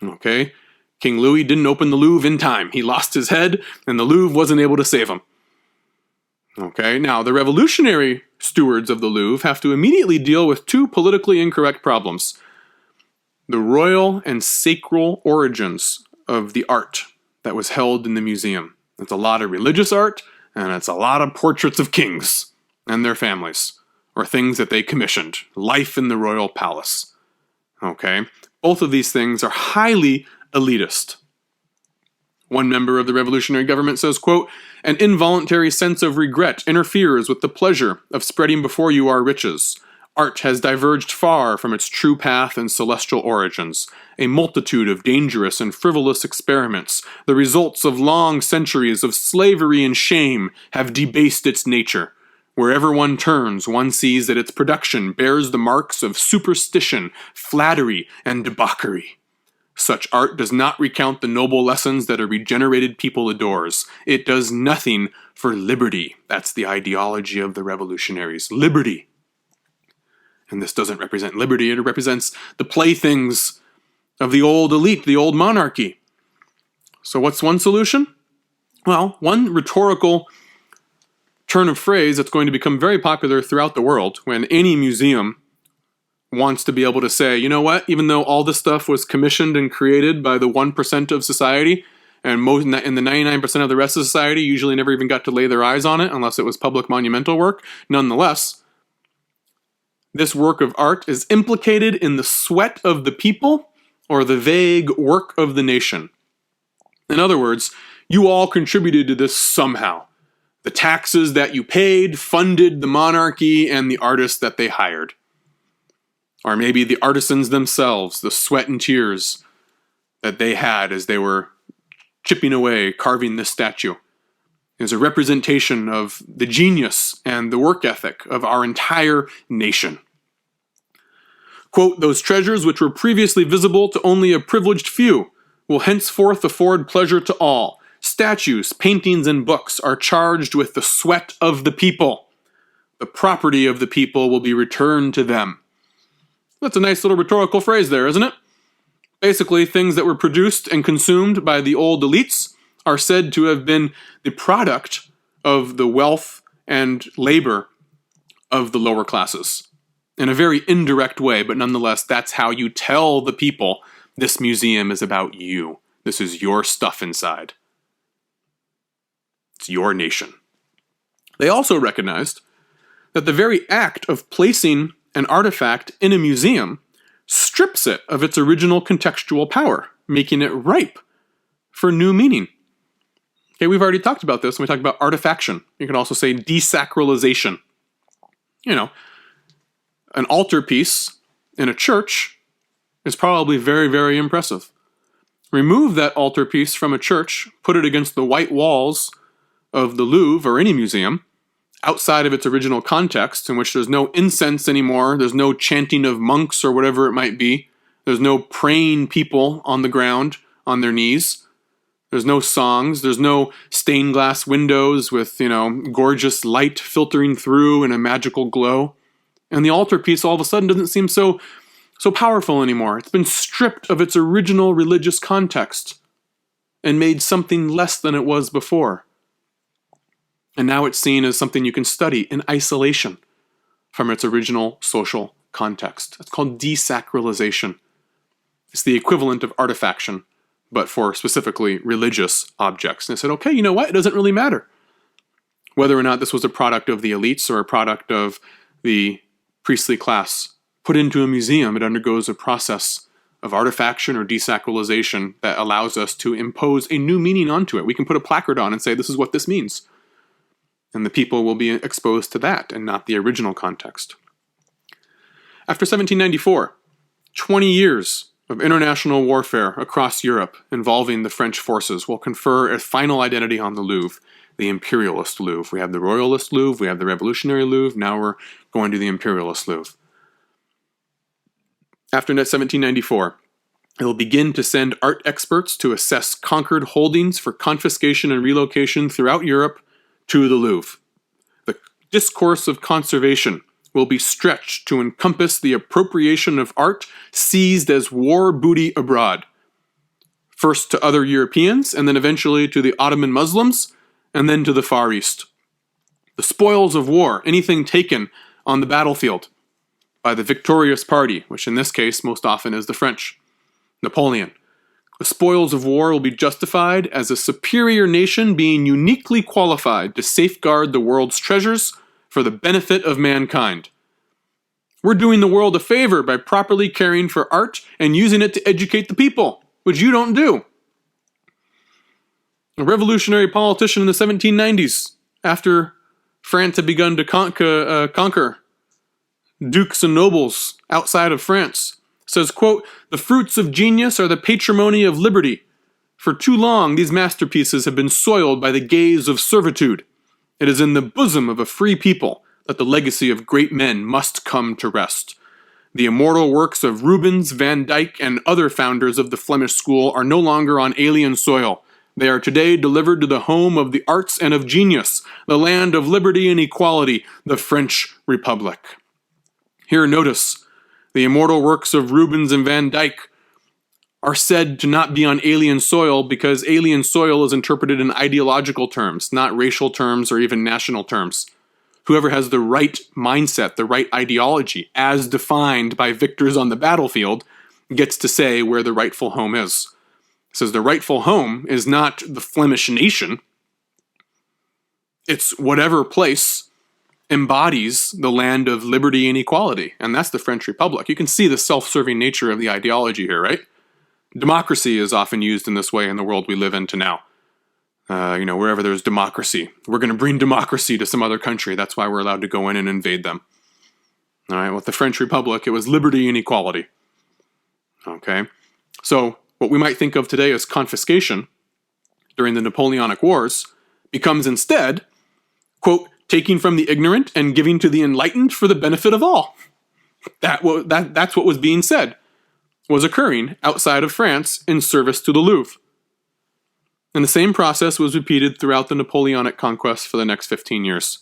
Okay? King Louis didn't open the Louvre in time. He lost his head, and the Louvre wasn't able to save him. Okay, now the revolutionary stewards of the Louvre have to immediately deal with two politically incorrect problems: the royal and sacral origins of the art that was held in the museum. It's a lot of religious art, and it's a lot of portraits of kings and their families, or things that they commissioned, life in the royal palace. Okay, both of these things are highly elitist. One member of the revolutionary government says, quote, "An involuntary sense of regret interferes with the pleasure of spreading before you our riches. Art has diverged far from its true path and celestial origins. A multitude of dangerous and frivolous experiments, the results of long centuries of slavery and shame, have debased its nature. Wherever one turns, one sees that its production bears the marks of superstition, flattery, and debauchery. Such art does not recount the noble lessons that a regenerated people adores. It does nothing for liberty." That's the ideology of the revolutionaries. Liberty. And this doesn't represent liberty. It represents the playthings of the old elite, the old monarchy. So what's one solution? Well, one rhetorical turn of phrase that's going to become very popular throughout the world when any museum wants to be able to say, you know what, even though all this stuff was commissioned and created by the 1% of society, and the 99% of the rest of society usually never even got to lay their eyes on it unless it was public monumental work, nonetheless, this work of art is implicated in the sweat of the people or the vague work of the nation. In other words, you all contributed to this somehow. The taxes that you paid funded the monarchy and the artists that they hired. Or maybe the artisans themselves, the sweat and tears that they had as they were chipping away, carving this statue, is a representation of the genius and the work ethic of our entire nation. Quote, "Those treasures which were previously visible to only a privileged few will henceforth afford pleasure to all. Statues, paintings, and books are charged with the sweat of the people. The property of the people will be returned to them." That's a nice little rhetorical phrase there, isn't it? Basically, things that were produced and consumed by the old elites are said to have been the product of the wealth and labor of the lower classes. In a very indirect way, but nonetheless, that's how you tell the people this museum is about you. This is your stuff inside. It's your nation. They also recognized that the very act of placing an artifact in a museum strips it of its original contextual power, making it ripe for new meaning. Okay, we've already talked about this when we talk about artifaction. You can also say desacralization. You know, an altarpiece in a church is probably very, very impressive. Remove that altarpiece from a church, put it against the white walls of the Louvre or any museum, outside of its original context, in which there's no incense anymore, there's no chanting of monks or whatever it might be, there's no praying people on the ground, on their knees, There's no songs. There's no stained glass windows with, gorgeous light filtering through in a magical glow. And the altarpiece all of a sudden doesn't seem so powerful anymore. It's been stripped of its original religious context and made something less than it was before. And now it's seen as something you can study in isolation from its original social context. It's called desacralization. It's the equivalent of artifaction, but for specifically religious objects. And they said, okay, you know what? It doesn't really matter whether or not this was a product of the elites or a product of the priestly class. Put into a museum, it undergoes a process of artifaction or desacralization that allows us to impose a new meaning onto it. We can put a placard on and say, this is what this means. And the people will be exposed to that and not the original context. After 1794, 20 years of international warfare across Europe involving the French forces will confer a final identity on the Louvre, the imperialist Louvre. We have the royalist Louvre, we have the revolutionary Louvre, now we're going to the imperialist Louvre. After 1794, it will begin to send art experts to assess conquered holdings for confiscation and relocation throughout Europe to the Louvre. The discourse of conservation will be stretched to encompass the appropriation of art seized as war booty abroad, first to other Europeans, and then eventually to the Ottoman Muslims, and then to the Far East. The spoils of war, anything taken on the battlefield by the victorious party, which in this case most often is the French, Napoleon. The spoils of war will be justified as a superior nation being uniquely qualified to safeguard the world's treasures for the benefit of mankind. We're doing the world a favor by properly caring for art and using it to educate the people, which you don't do. A revolutionary politician in the 1790s, after France had begun to conquer dukes and nobles outside of France, says, quote, "The fruits of genius are the patrimony of liberty. For too long these masterpieces have been soiled by the gaze of servitude. It is in the bosom of a free people that the legacy of great men must come to rest. The immortal works of Rubens, Van Dyck, and other founders of the Flemish school are no longer on alien soil. They are today delivered to the home of the arts and of genius, the land of liberty and equality, the French Republic." Here, notice, the immortal works of Rubens and Van Dyck are said to not be on alien soil because alien soil is interpreted in ideological terms, not racial terms or even national terms. Whoever has the right mindset, the right ideology, as defined by victors on the battlefield, gets to say where the rightful home is. It says the rightful home is not the Flemish nation. It's whatever place embodies the land of liberty and equality, and that's the French Republic. You can see the self-serving nature of the ideology here, right? Democracy is often used in this way in the world we live into now. Wherever there's democracy, we're going to bring democracy to some other country. That's why we're allowed to go in and invade them. All right, with the French Republic, it was liberty and equality. Okay, so what we might think of today as confiscation during the Napoleonic Wars becomes instead, quote, "taking from the ignorant and giving to the enlightened for the benefit of all." That's what was being said, was occurring outside of France in service to the Louvre. And the same process was repeated throughout the Napoleonic conquest for the next 15 years.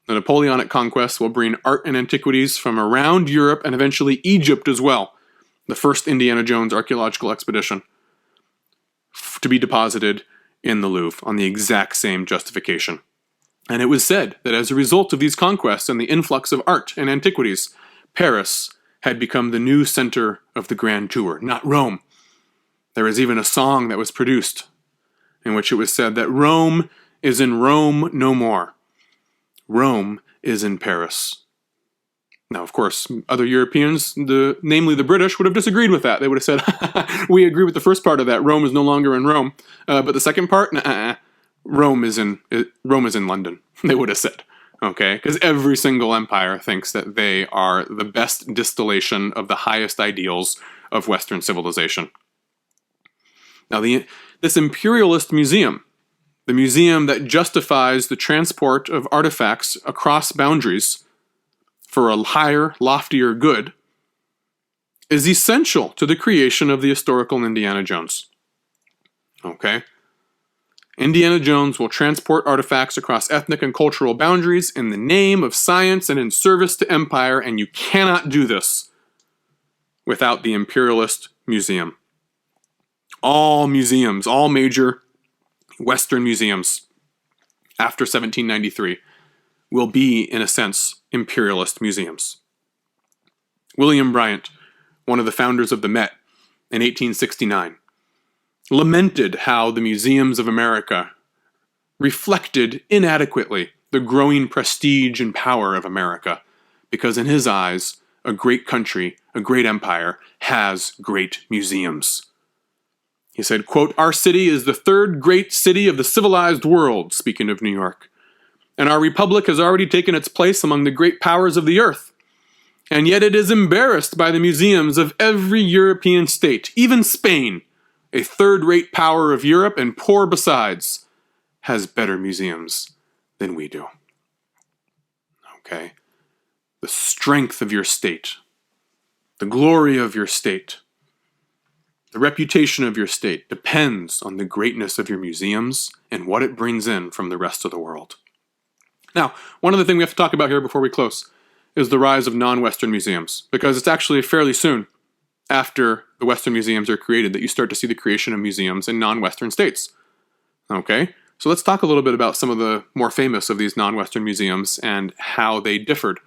The Napoleonic conquest will bring art and antiquities from around Europe and eventually Egypt as well, the first Indiana Jones archaeological expedition, to be deposited in the Louvre on the exact same justification. And it was said that as a result of these conquests and the influx of art and antiquities, Paris had become the new center of the Grand Tour, not Rome. There was even a song that was produced in which it was said that Rome is in Rome no more. Rome is in Paris. Now, of course, other Europeans, namely the British, would have disagreed with that. They would have said, we agree with the first part of that. Rome is no longer in Rome. But the second part, Rome is in London, they would have said. Okay? Because every single empire thinks that they are the best distillation of the highest ideals of Western civilization. Now, this imperialist museum, the museum that justifies the transport of artifacts across boundaries for a higher, loftier good, is essential to the creation of the historical Indiana Jones. Okay? Indiana Jones will transport artifacts across ethnic and cultural boundaries in the name of science and in service to empire, and you cannot do this without the Imperialist Museum. All museums, all major Western museums after 1793 will be, in a sense, imperialist museums. William Bryant, one of the founders of the Met in 1869, lamented how the museums of America reflected inadequately the growing prestige and power of America, because in his eyes, a great country, a great empire, has great museums. He said, quote, "Our city is the third great city of the civilized world," speaking of New York, "and our republic has already taken its place among the great powers of the earth. And yet it is embarrassed by the museums of every European state, even Spain, a third-rate power of Europe and poor besides, has better museums than we do." Okay? The strength of your state, the glory of your state, the reputation of your state depends on the greatness of your museums and what it brings in from the rest of the world. Now, one other thing we have to talk about here before we close is the rise of non-Western museums, because it's actually fairly soon after the Western museums are created that you start to see the creation of museums in non-Western states. Okay, so let's talk a little bit about some of the more famous of these non-Western museums and how they differed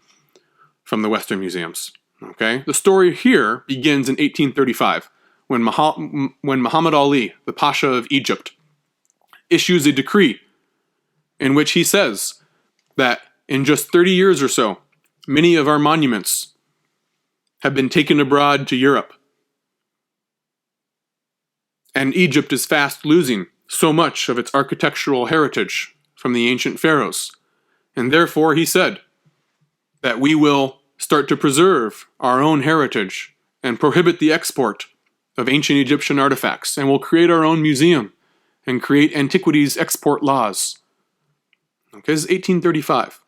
from the Western museums. Okay, the story here begins in 1835 when Muhammad Ali, the Pasha of Egypt, issues a decree in which he says that in just 30 years or so, many of our monuments have been taken abroad to Europe. And Egypt is fast losing so much of its architectural heritage from the ancient pharaohs. And therefore, he said that we will start to preserve our own heritage and prohibit the export of ancient Egyptian artifacts. And we'll create our own museum and create antiquities export laws. Okay, this is 1835.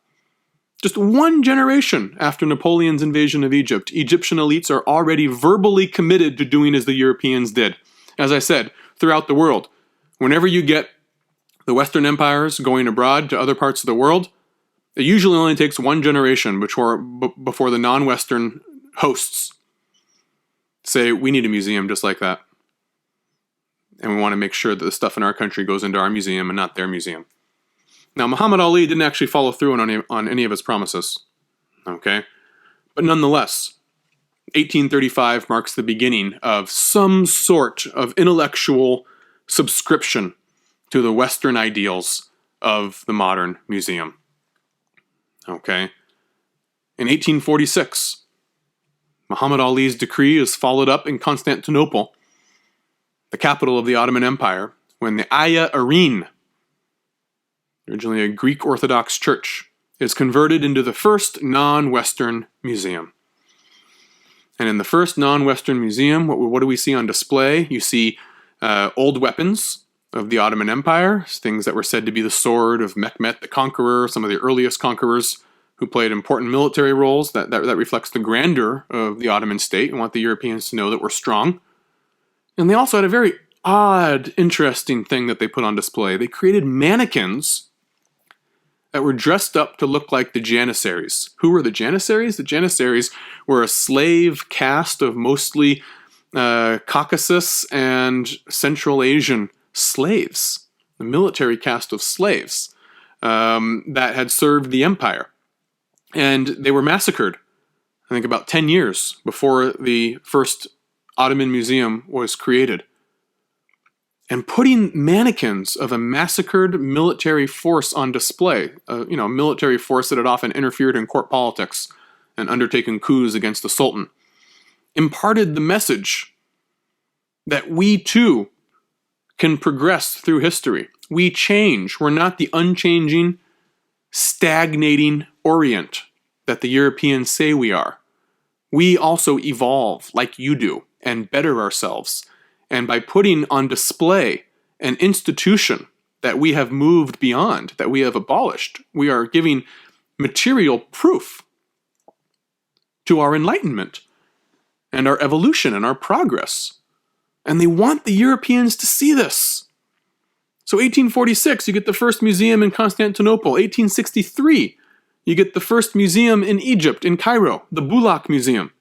Just one generation after Napoleon's invasion of Egypt, Egyptian elites are already verbally committed to doing as the Europeans did. As I said, throughout the world, whenever you get the Western empires going abroad to other parts of the world, it usually only takes one generation before the non-Western hosts say, we need a museum just like that. And we want to make sure that the stuff in our country goes into our museum and not their museum. Now, Muhammad Ali didn't actually follow through on any of his promises, okay? But nonetheless, 1835 marks the beginning of some sort of intellectual subscription to the Western ideals of the modern museum, okay? In 1846, Muhammad Ali's decree is followed up in Constantinople, the capital of the Ottoman Empire, when the Hagia Irene, originally a Greek Orthodox church, is converted into the first non-Western museum. And in the first non-Western museum, what do we see on display? You see old weapons of the Ottoman Empire, things that were said to be the sword of Mehmet the Conqueror, some of the earliest conquerors who played important military roles. That reflects the grandeur of the Ottoman state and want the Europeans to know that we're strong. And they also had a very odd, interesting thing that they put on display. They created mannequins that were dressed up to look like the Janissaries. Who were the Janissaries? The Janissaries were a slave caste of mostly Caucasus and Central Asian slaves, a military caste of slaves that had served the empire. And they were massacred, I think about 10 years before the first Ottoman Museum was created. And putting mannequins of a massacred military force on display, a military force that had often interfered in court politics and undertaken coups against the Sultan, imparted the message that we too can progress through history. We change. We're not the unchanging, stagnating Orient that the Europeans say we are. We also evolve like you do and better ourselves. And by putting on display an institution that we have moved beyond, that we have abolished, we are giving material proof to our enlightenment and our evolution and our progress. And they want the Europeans to see this. So 1846, you get the first museum in Constantinople. 1863, you get the first museum in Egypt, in Cairo, the Bulaq Museum.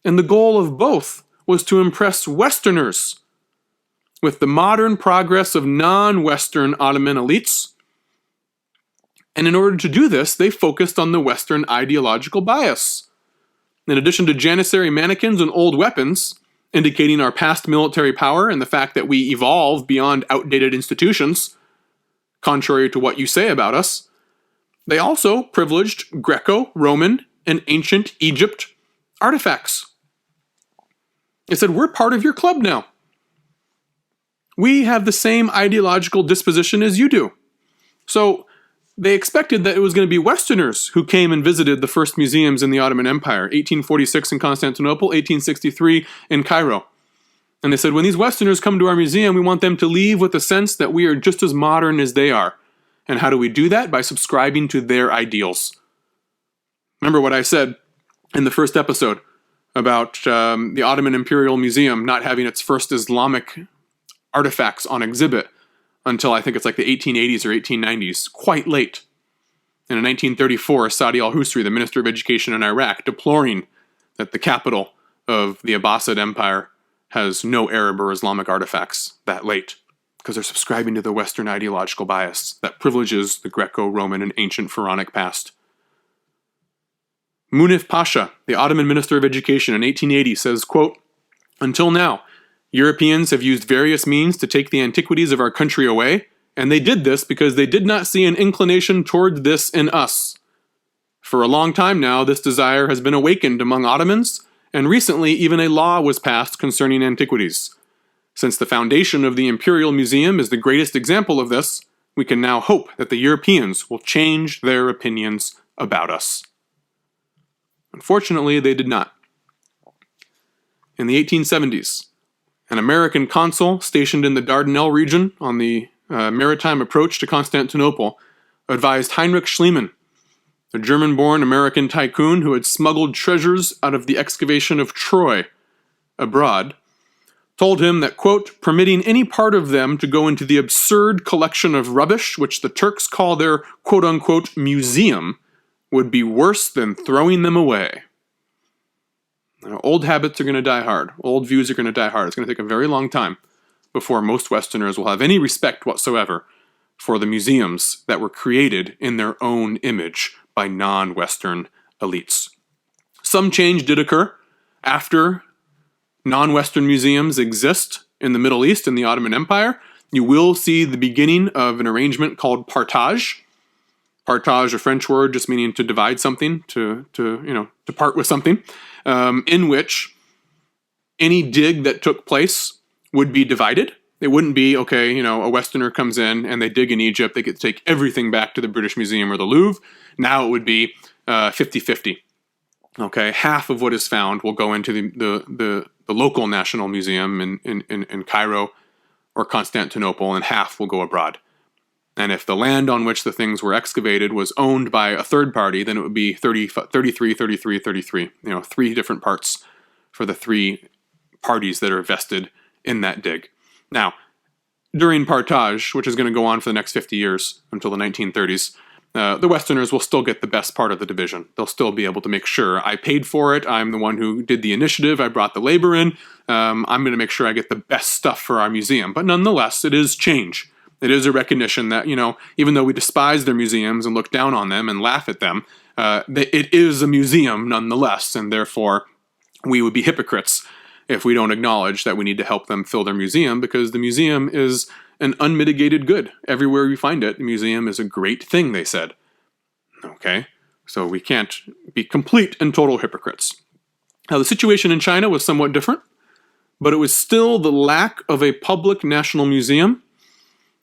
And the goal of both was to impress Westerners with the modern progress of non-Western Ottoman elites. And in order to do this, they focused on the Western ideological bias. In addition to Janissary mannequins and old weapons, indicating our past military power and the fact that we evolve beyond outdated institutions, contrary to what you say about us, they also privileged Greco-Roman and ancient Egypt artifacts. They said, we're part of your club now. We have the same ideological disposition as you do. So they expected that it was going to be Westerners who came and visited the first museums in the Ottoman Empire, 1846 in Constantinople, 1863 in Cairo. And they said, when these Westerners come to our museum, we want them to leave with the sense that we are just as modern as they are. And how do we do that? By subscribing to their ideals. Remember what I said in the first episode about the Ottoman Imperial Museum not having its first Islamic artifacts on exhibit until I think it's like the 1880s or 1890s, quite late. And in 1934, Saadi al-Husri, the Minister of Education in Iraq, deploring that the capital of the Abbasid Empire has no Arab or Islamic artifacts that late, because they're subscribing to the Western ideological bias that privileges the Greco-Roman and ancient Pharaonic past. Munif Pasha, the Ottoman Minister of Education in 1880, says, quote, until now, Europeans have used various means to take the antiquities of our country away, and they did this because they did not see an inclination toward this in us. For a long time now, this desire has been awakened among Ottomans, and recently even a law was passed concerning antiquities. Since the foundation of the Imperial Museum is the greatest example of this, we can now hope that the Europeans will change their opinions about us. Unfortunately, they did not. In the 1870s, an American consul stationed in the Dardanelles region on the maritime approach to Constantinople advised Heinrich Schliemann, a German-born American tycoon who had smuggled treasures out of the excavation of Troy abroad, told him that, quote, permitting any part of them to go into the absurd collection of rubbish which the Turks call their quote-unquote museum would be worse than throwing them away. Now, old habits are going to die hard. Old views are going to die hard. It's going to take a very long time before most Westerners will have any respect whatsoever for the museums that were created in their own image by non-Western elites. Some change did occur after non-Western museums exist in the Middle East and the Ottoman Empire. You will see the beginning of an arrangement called partage. Partage, a French word just meaning to divide something, to part with something, in which any dig that took place would be divided. It wouldn't be, okay, a Westerner comes in and they dig in Egypt, they get to take everything back to the British Museum or the Louvre. Now it would be 50-50. Okay, half of what is found will go into the local National Museum in Cairo or Constantinople, and half will go abroad. And if the land on which the things were excavated was owned by a third party, then it would be 33, 33, 33. 3 different parts for the 3 parties that are vested in that dig. Now, during partage, which is going to go on for the next 50 years until the 1930s, the Westerners will still get the best part of the division. They'll still be able to make sure I paid for it. I'm the one who did the initiative. I brought the labor in. I'm going to make sure I get the best stuff for our museum. But nonetheless, it is change. It is a recognition that, even though we despise their museums and look down on them and laugh at them, it is a museum nonetheless, and therefore we would be hypocrites if we don't acknowledge that we need to help them fill their museum, because the museum is an unmitigated good. Everywhere we find it, the museum is a great thing, they said. Okay, so we can't be complete and total hypocrites. Now, the situation in China was somewhat different, but it was still the lack of a public national museum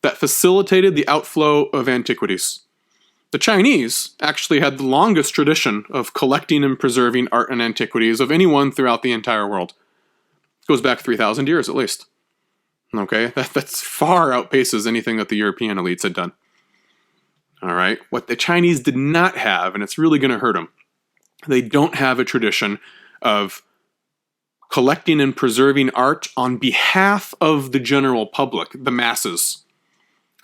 that facilitated the outflow of antiquities. The Chinese actually had the longest tradition of collecting and preserving art and antiquities of anyone throughout the entire world. It goes back 3,000 years at least. Okay, that's far outpaces anything that the European elites had done. All right, what the Chinese did not have, and it's really going to hurt them, they don't have a tradition of collecting and preserving art on behalf of the general public, the masses.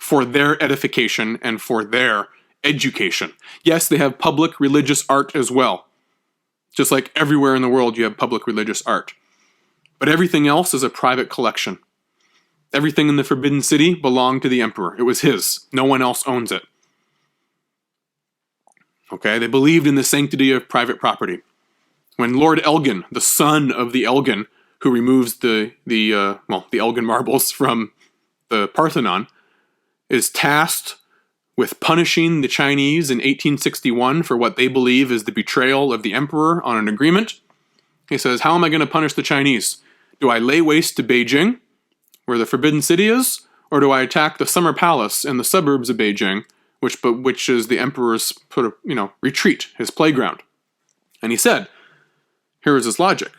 for their edification and for their education. Yes, they have public religious art as well. Just like everywhere in the world, you have public religious art. But everything else is a private collection. Everything in the Forbidden City belonged to the emperor. It was his. No one else owns it. Okay, they believed in the sanctity of private property. When Lord Elgin, the son of the Elgin, who removes the Elgin marbles from the Parthenon, is tasked with punishing the Chinese in 1861 for what they believe is the betrayal of the emperor on an agreement, he says, how am I going to punish the Chinese? Do I lay waste to Beijing, where the Forbidden City is, or do I attack the Summer Palace in the suburbs of Beijing, which is the emperor's retreat, his playground? And he said, here is his logic.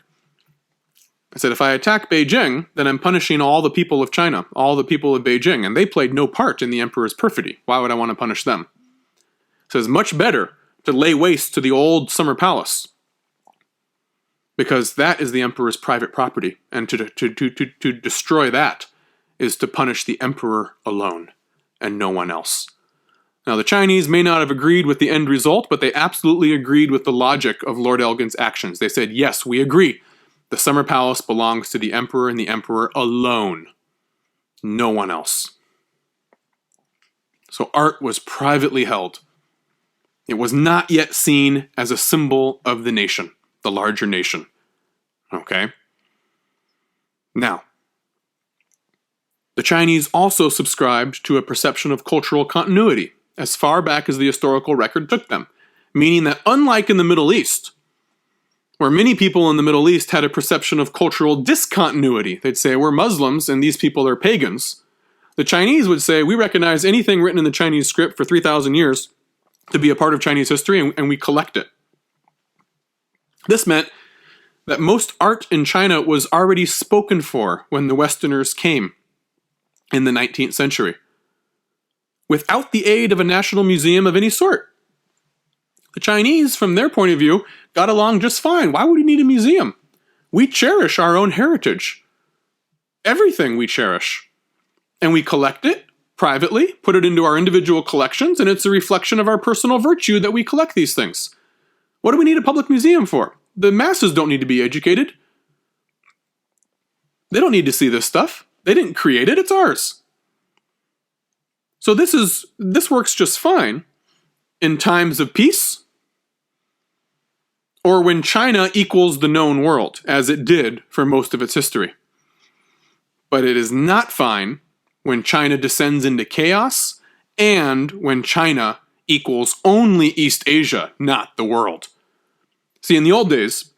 I said, if I attack Beijing, then I'm punishing all the people of China, all the people of Beijing, and they played no part in the emperor's perfidy. Why would I want to punish them? He says, much better to lay waste to the old Summer Palace, because that is the emperor's private property, and to destroy that is to punish the emperor alone and no one else. Now, the Chinese may not have agreed with the end result, but they absolutely agreed with the logic of Lord Elgin's actions. They said, yes, we agree. The Summer Palace belongs to the emperor and the emperor alone. No one else. So art was privately held. It was not yet seen as a symbol of the nation, the larger nation. Okay? Now, the Chinese also subscribed to a perception of cultural continuity, as far back as the historical record took them, meaning that unlike in the Middle East, where many people in the Middle East had a perception of cultural discontinuity, they'd say, we're Muslims and these people are pagans, the Chinese would say, we recognize anything written in the Chinese script for 3,000 years to be a part of Chinese history, and we collect it. This meant that most art in China was already spoken for when the Westerners came in the 19th century, without the aid of a national museum of any sort. The Chinese, from their point of view, got along just fine. Why would we need a museum? We cherish our own heritage. Everything we cherish. And we collect it privately, put it into our individual collections, and it's a reflection of our personal virtue that we collect these things. What do we need a public museum for? The masses don't need to be educated. They don't need to see this stuff. They didn't create it, it's ours. So this works just fine in times of peace, or when China equals the known world, as it did for most of its history. But it is not fine when China descends into chaos, and when China equals only East Asia, not the world. See, in the old days,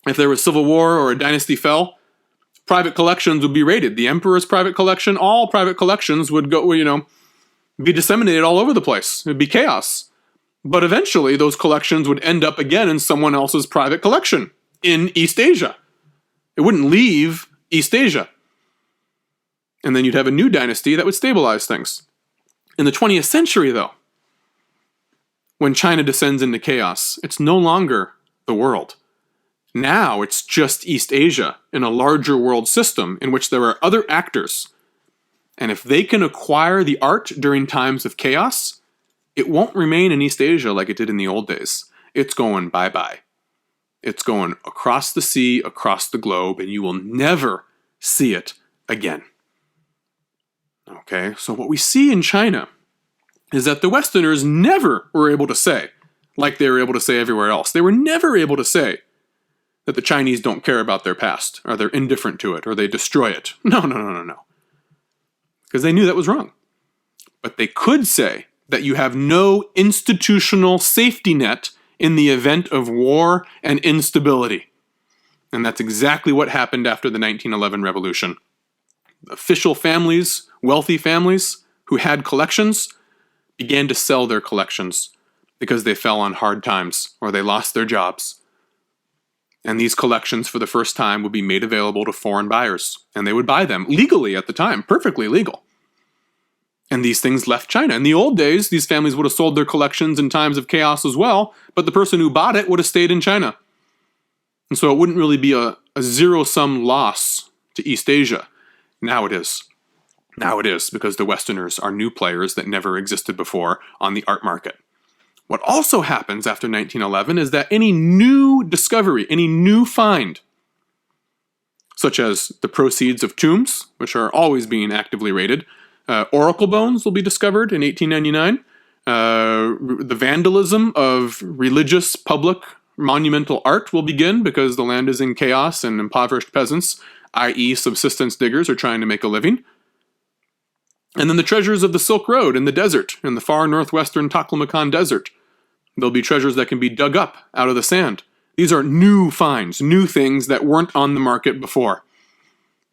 if there was civil war or a dynasty fell, private collections would be raided. The emperor's private collection, all private collections would go, be disseminated all over the place. It'd be chaos. But eventually, those collections would end up again in someone else's private collection in East Asia. It wouldn't leave East Asia. And then you'd have a new dynasty that would stabilize things. In the 20th century, though, when China descends into chaos, it's no longer the world. Now it's just East Asia in a larger world system in which there are other actors. And if they can acquire the art during times of chaos, it won't remain in East Asia like it did in the old days. It's going bye-bye. It's going across the sea, across the globe, and you will never see it again. Okay, so what we see in China is that the Westerners never were able to say, like they were able to say everywhere else, they were never able to say that the Chinese don't care about their past, or they're indifferent to it, or they destroy it. No. Because they knew that was wrong. But they could say that you have no institutional safety net in the event of war and instability. And that's exactly what happened after the 1911 revolution. Official families, wealthy families who had collections began to sell their collections because they fell on hard times or they lost their jobs. And these collections for the first time would be made available to foreign buyers, and they would buy them legally at the time, perfectly legal. And these things left China. In the old days, these families would have sold their collections in times of chaos as well, but the person who bought it would have stayed in China. And so it wouldn't really be a zero-sum loss to East Asia. Now it is. Now it is, because the Westerners are new players that never existed before on the art market. What also happens after 1911 is that any new discovery, any new find, such as the proceeds of tombs, which are always being actively raided, oracle bones will be discovered in 1899, the vandalism of religious public monumental art will begin because the land is in chaos and impoverished peasants, i.e. subsistence diggers, are trying to make a living. And then the treasures of the Silk Road in the desert, in the far northwestern Taklamakan Desert. There'll be treasures that can be dug up out of the sand. These are new finds, new things that weren't on the market before.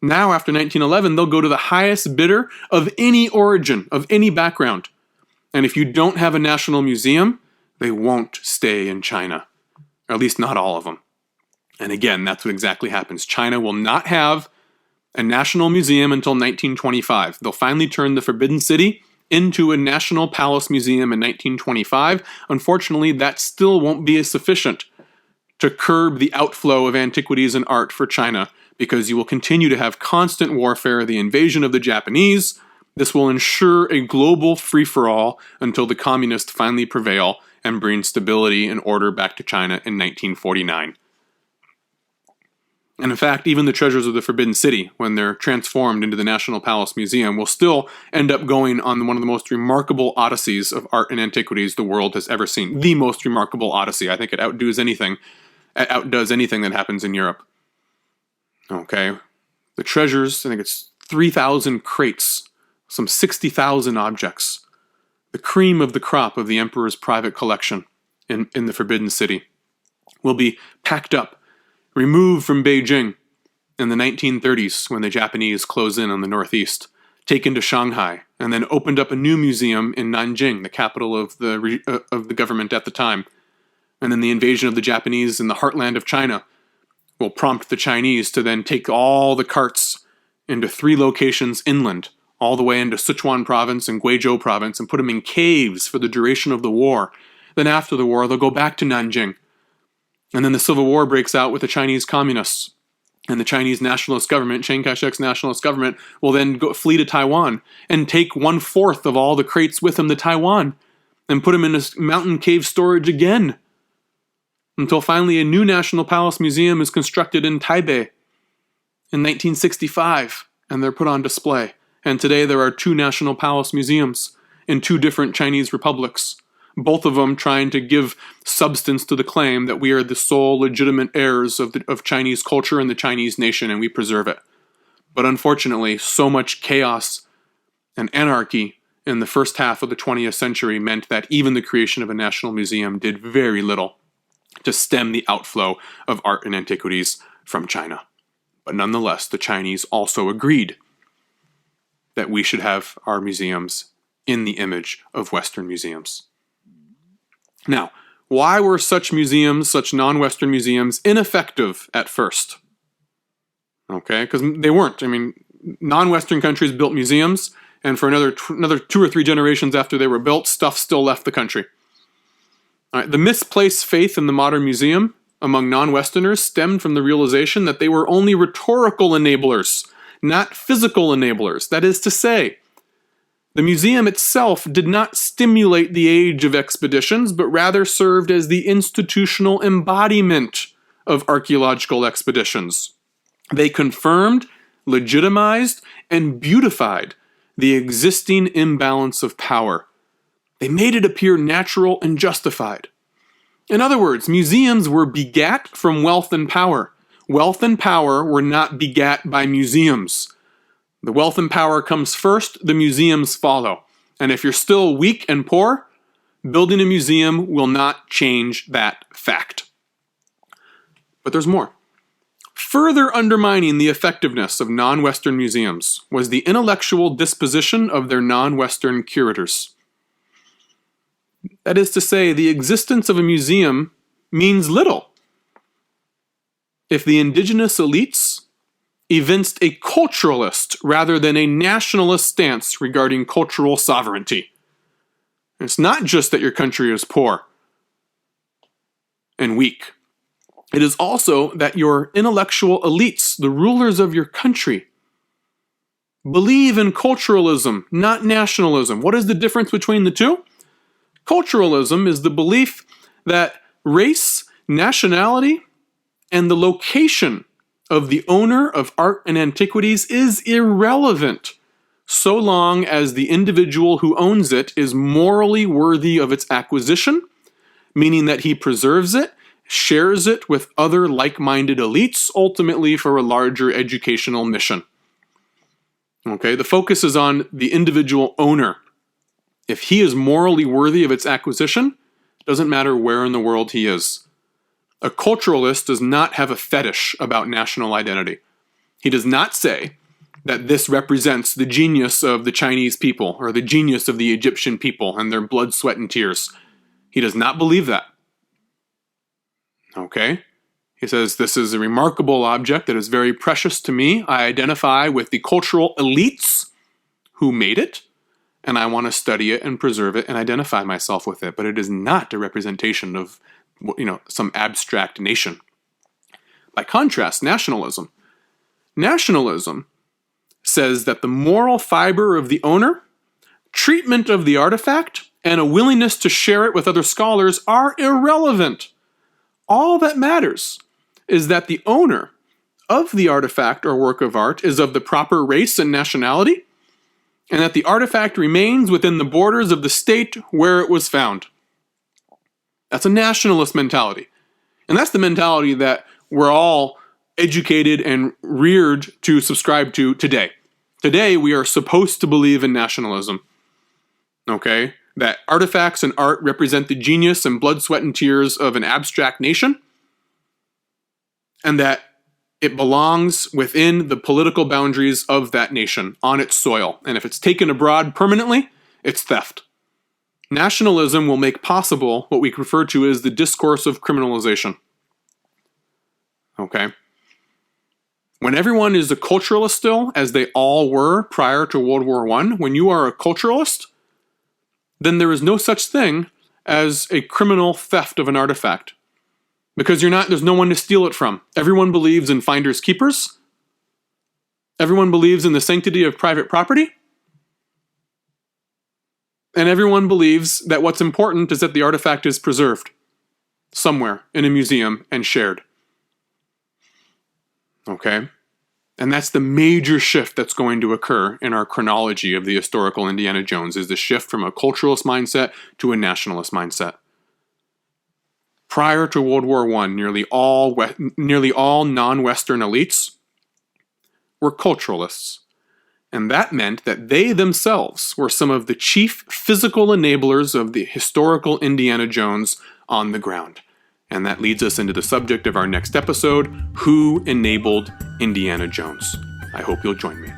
Now, after 1911, they'll go to the highest bidder of any origin, of any background. And if you don't have a national museum, they won't stay in China. Or at least not all of them. And again, that's what exactly happens. China will not have a national museum until 1925. They'll finally turn the Forbidden City into a National Palace Museum in 1925. Unfortunately, that still won't be sufficient to curb the outflow of antiquities and art for China, because you will continue to have constant warfare, the invasion of the Japanese. This will ensure a global free-for-all until the communists finally prevail and bring stability and order back to China in 1949. And in fact, even the treasures of the Forbidden City, when they're transformed into the National Palace Museum, will still end up going on one of the most remarkable odysseys of art and antiquities the world has ever seen. The most remarkable odyssey. I think it outdoes anything that happens in Europe. Okay, the treasures, I think it's 3,000 crates, some 60,000 objects. The cream of the crop of the emperor's private collection in the Forbidden City will be packed up, removed from Beijing in the 1930s when the Japanese close in on the northeast, taken to Shanghai, and then opened up a new museum in Nanjing, the capital of the government at the time. And then the invasion of the Japanese in the heartland of China will prompt the Chinese to then take all the carts into 3 locations inland, all the way into Sichuan province and Guizhou province, and put them in caves for the duration of the war. Then after the war, they'll go back to Nanjing. And then the Civil War breaks out with the Chinese communists. And the Chinese nationalist government, Chiang Kai-shek's nationalist government, will then flee to Taiwan and take 1/4 of all the crates with them to Taiwan and put them in a mountain cave storage again. Until finally a new National Palace Museum is constructed in Taipei in 1965, and they're put on display. And today there are 2 National Palace Museums in 2 different Chinese republics, both of them trying to give substance to the claim that we are the sole legitimate heirs of Chinese culture and the Chinese nation, and we preserve it. But unfortunately, so much chaos and anarchy in the first half of the 20th century meant that even the creation of a national museum did very little to stem the outflow of art and antiquities from China. But nonetheless, the Chinese also agreed that we should have our museums in the image of Western museums. Now, why were such museums, such non-Western museums, ineffective at first? Okay, because they weren't. I mean, non-Western countries built museums, and for another 2 or 3 generations after they were built, stuff still left the country. All right, the misplaced faith in the modern museum among non-Westerners stemmed from the realization that they were only rhetorical enablers, not physical enablers. That is to say, the museum itself did not stimulate the age of expeditions, but rather served as the institutional embodiment of archaeological expeditions. They confirmed, legitimized, and beautified the existing imbalance of power. They made it appear natural and justified. In other words, museums were begat from wealth and power. Wealth and power were not begat by museums. The wealth and power comes first, the museums follow. And if you're still weak and poor, building a museum will not change that fact. But there's more. Further undermining the effectiveness of non-Western museums was the intellectual disposition of their non-Western curators. That is to say, the existence of a museum means little if the indigenous elites evinced a culturalist rather than a nationalist stance regarding cultural sovereignty. It's not just that your country is poor and weak. It is also that your intellectual elites, the rulers of your country, believe in culturalism, not nationalism. What is the difference between the two? Culturalism is the belief that race, nationality, and the location of the owner of art and antiquities is irrelevant, so long as the individual who owns it is morally worthy of its acquisition, meaning that he preserves it, shares it with other like-minded elites, ultimately for a larger educational mission. Okay, the focus is on the individual owner. If he is morally worthy of its acquisition, it doesn't matter where in the world he is. A culturalist does not have a fetish about national identity. He does not say that this represents the genius of the Chinese people or the genius of the Egyptian people and their blood, sweat, and tears. He does not believe that. Okay? He says, this is a remarkable object that is very precious to me. I identify with the cultural elites who made it, and I want to study it and preserve it and identify myself with it. But it is not a representation of, some abstract nation. By contrast, nationalism says that the moral fiber of the owner, treatment of the artifact, and a willingness to share it with other scholars are irrelevant. All that matters is that the owner of the artifact or work of art is of the proper race and nationality, and that the artifact remains within the borders of the state where it was found. That's a nationalist mentality. And that's the mentality that we're all educated and reared to subscribe to today. Today, we are supposed to believe in nationalism. Okay? That artifacts and art represent the genius and blood, sweat, and tears of an abstract nation, and that it belongs within the political boundaries of that nation, on its soil. And if it's taken abroad permanently, it's theft. Nationalism will make possible what we refer to as the discourse of criminalization. Okay? When everyone is a culturalist still, as they all were prior to World War I, when you are a culturalist, then there is no such thing as a criminal theft of an artifact. Because there's no one to steal it from. Everyone believes in finders keepers. Everyone believes in the sanctity of private property. And everyone believes that what's important is that the artifact is preserved somewhere in a museum and shared. Okay? And that's the major shift that's going to occur in our chronology of the historical Indiana Jones, is the shift from a culturalist mindset to a nationalist mindset. Prior to World War I, nearly all non-Western elites were culturalists. And that meant that they themselves were some of the chief physical enablers of the historical Indiana Jones on the ground. And that leads us into the subject of our next episode, who enabled Indiana Jones? I hope you'll join me.